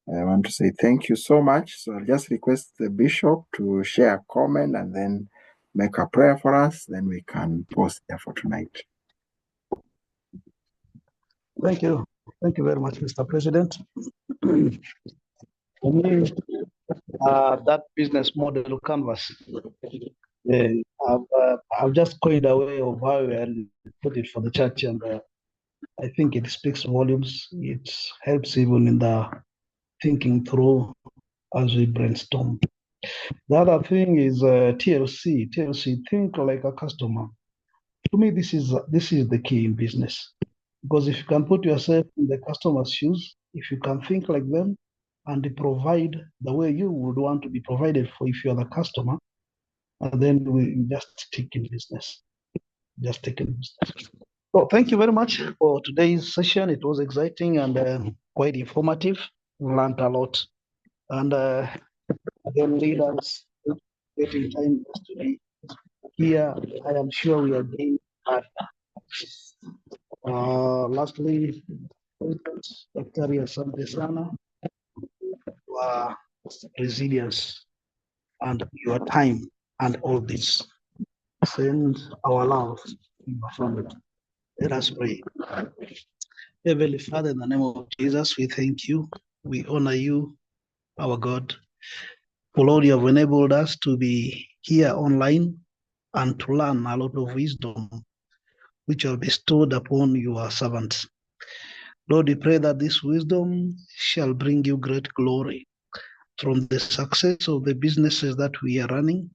I want to say thank you so much. So I'll just request the bishop to share a comment and then make a prayer for us. Then we can pause there for tonight. Thank you. Thank you very much, Mr. President. For me, that business model canvas, I've just coined a way of how I put it for the church, and I think it speaks volumes. It helps even in the thinking through as we brainstorm. The other thing is TLC. TLC, think like a customer. To me, this is the key in business, because if you can put yourself in the customer's shoes, if you can think like them and provide the way you would want to be provided for if you're the customer, and then we just take in business. Just take in business. So thank you very much for today's session. It was exciting and quite informative. We learned a lot. And again, leaders, getting time to be here. I am sure we are getting lastly, Daktari, asante sana for resilience and your time and all this. Send our love in your family. Let us pray. Heavenly Father, in the name of Jesus, we thank you. We honor you, our God. For Lord, you have enabled us to be here online and to learn a lot of wisdom which are bestowed upon your servants. Lord, we pray that this wisdom shall bring you great glory from the success of the businesses that we are running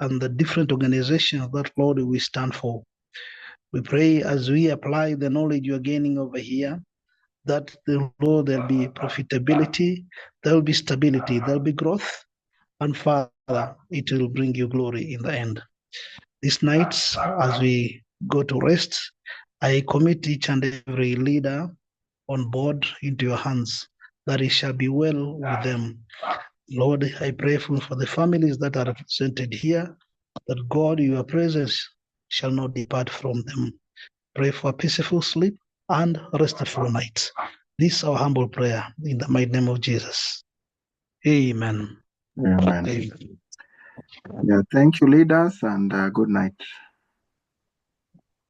and the different organizations that, Lord, we stand for. We pray as we apply the knowledge you are gaining over here, that the Lord, there'll be profitability, there'll be stability, there'll be growth, and Father, it will bring you glory in the end. These nights, as we go to rest, I commit each and every leader on board into your hands, that it shall be well with them. Lord, I pray for the families that are represented here, that God, your presence shall not depart from them. Pray for peaceful sleep and restful nights. This is our humble prayer in the mighty name of Jesus. Amen. Amen. Amen. Yeah, thank you, leaders, and good night.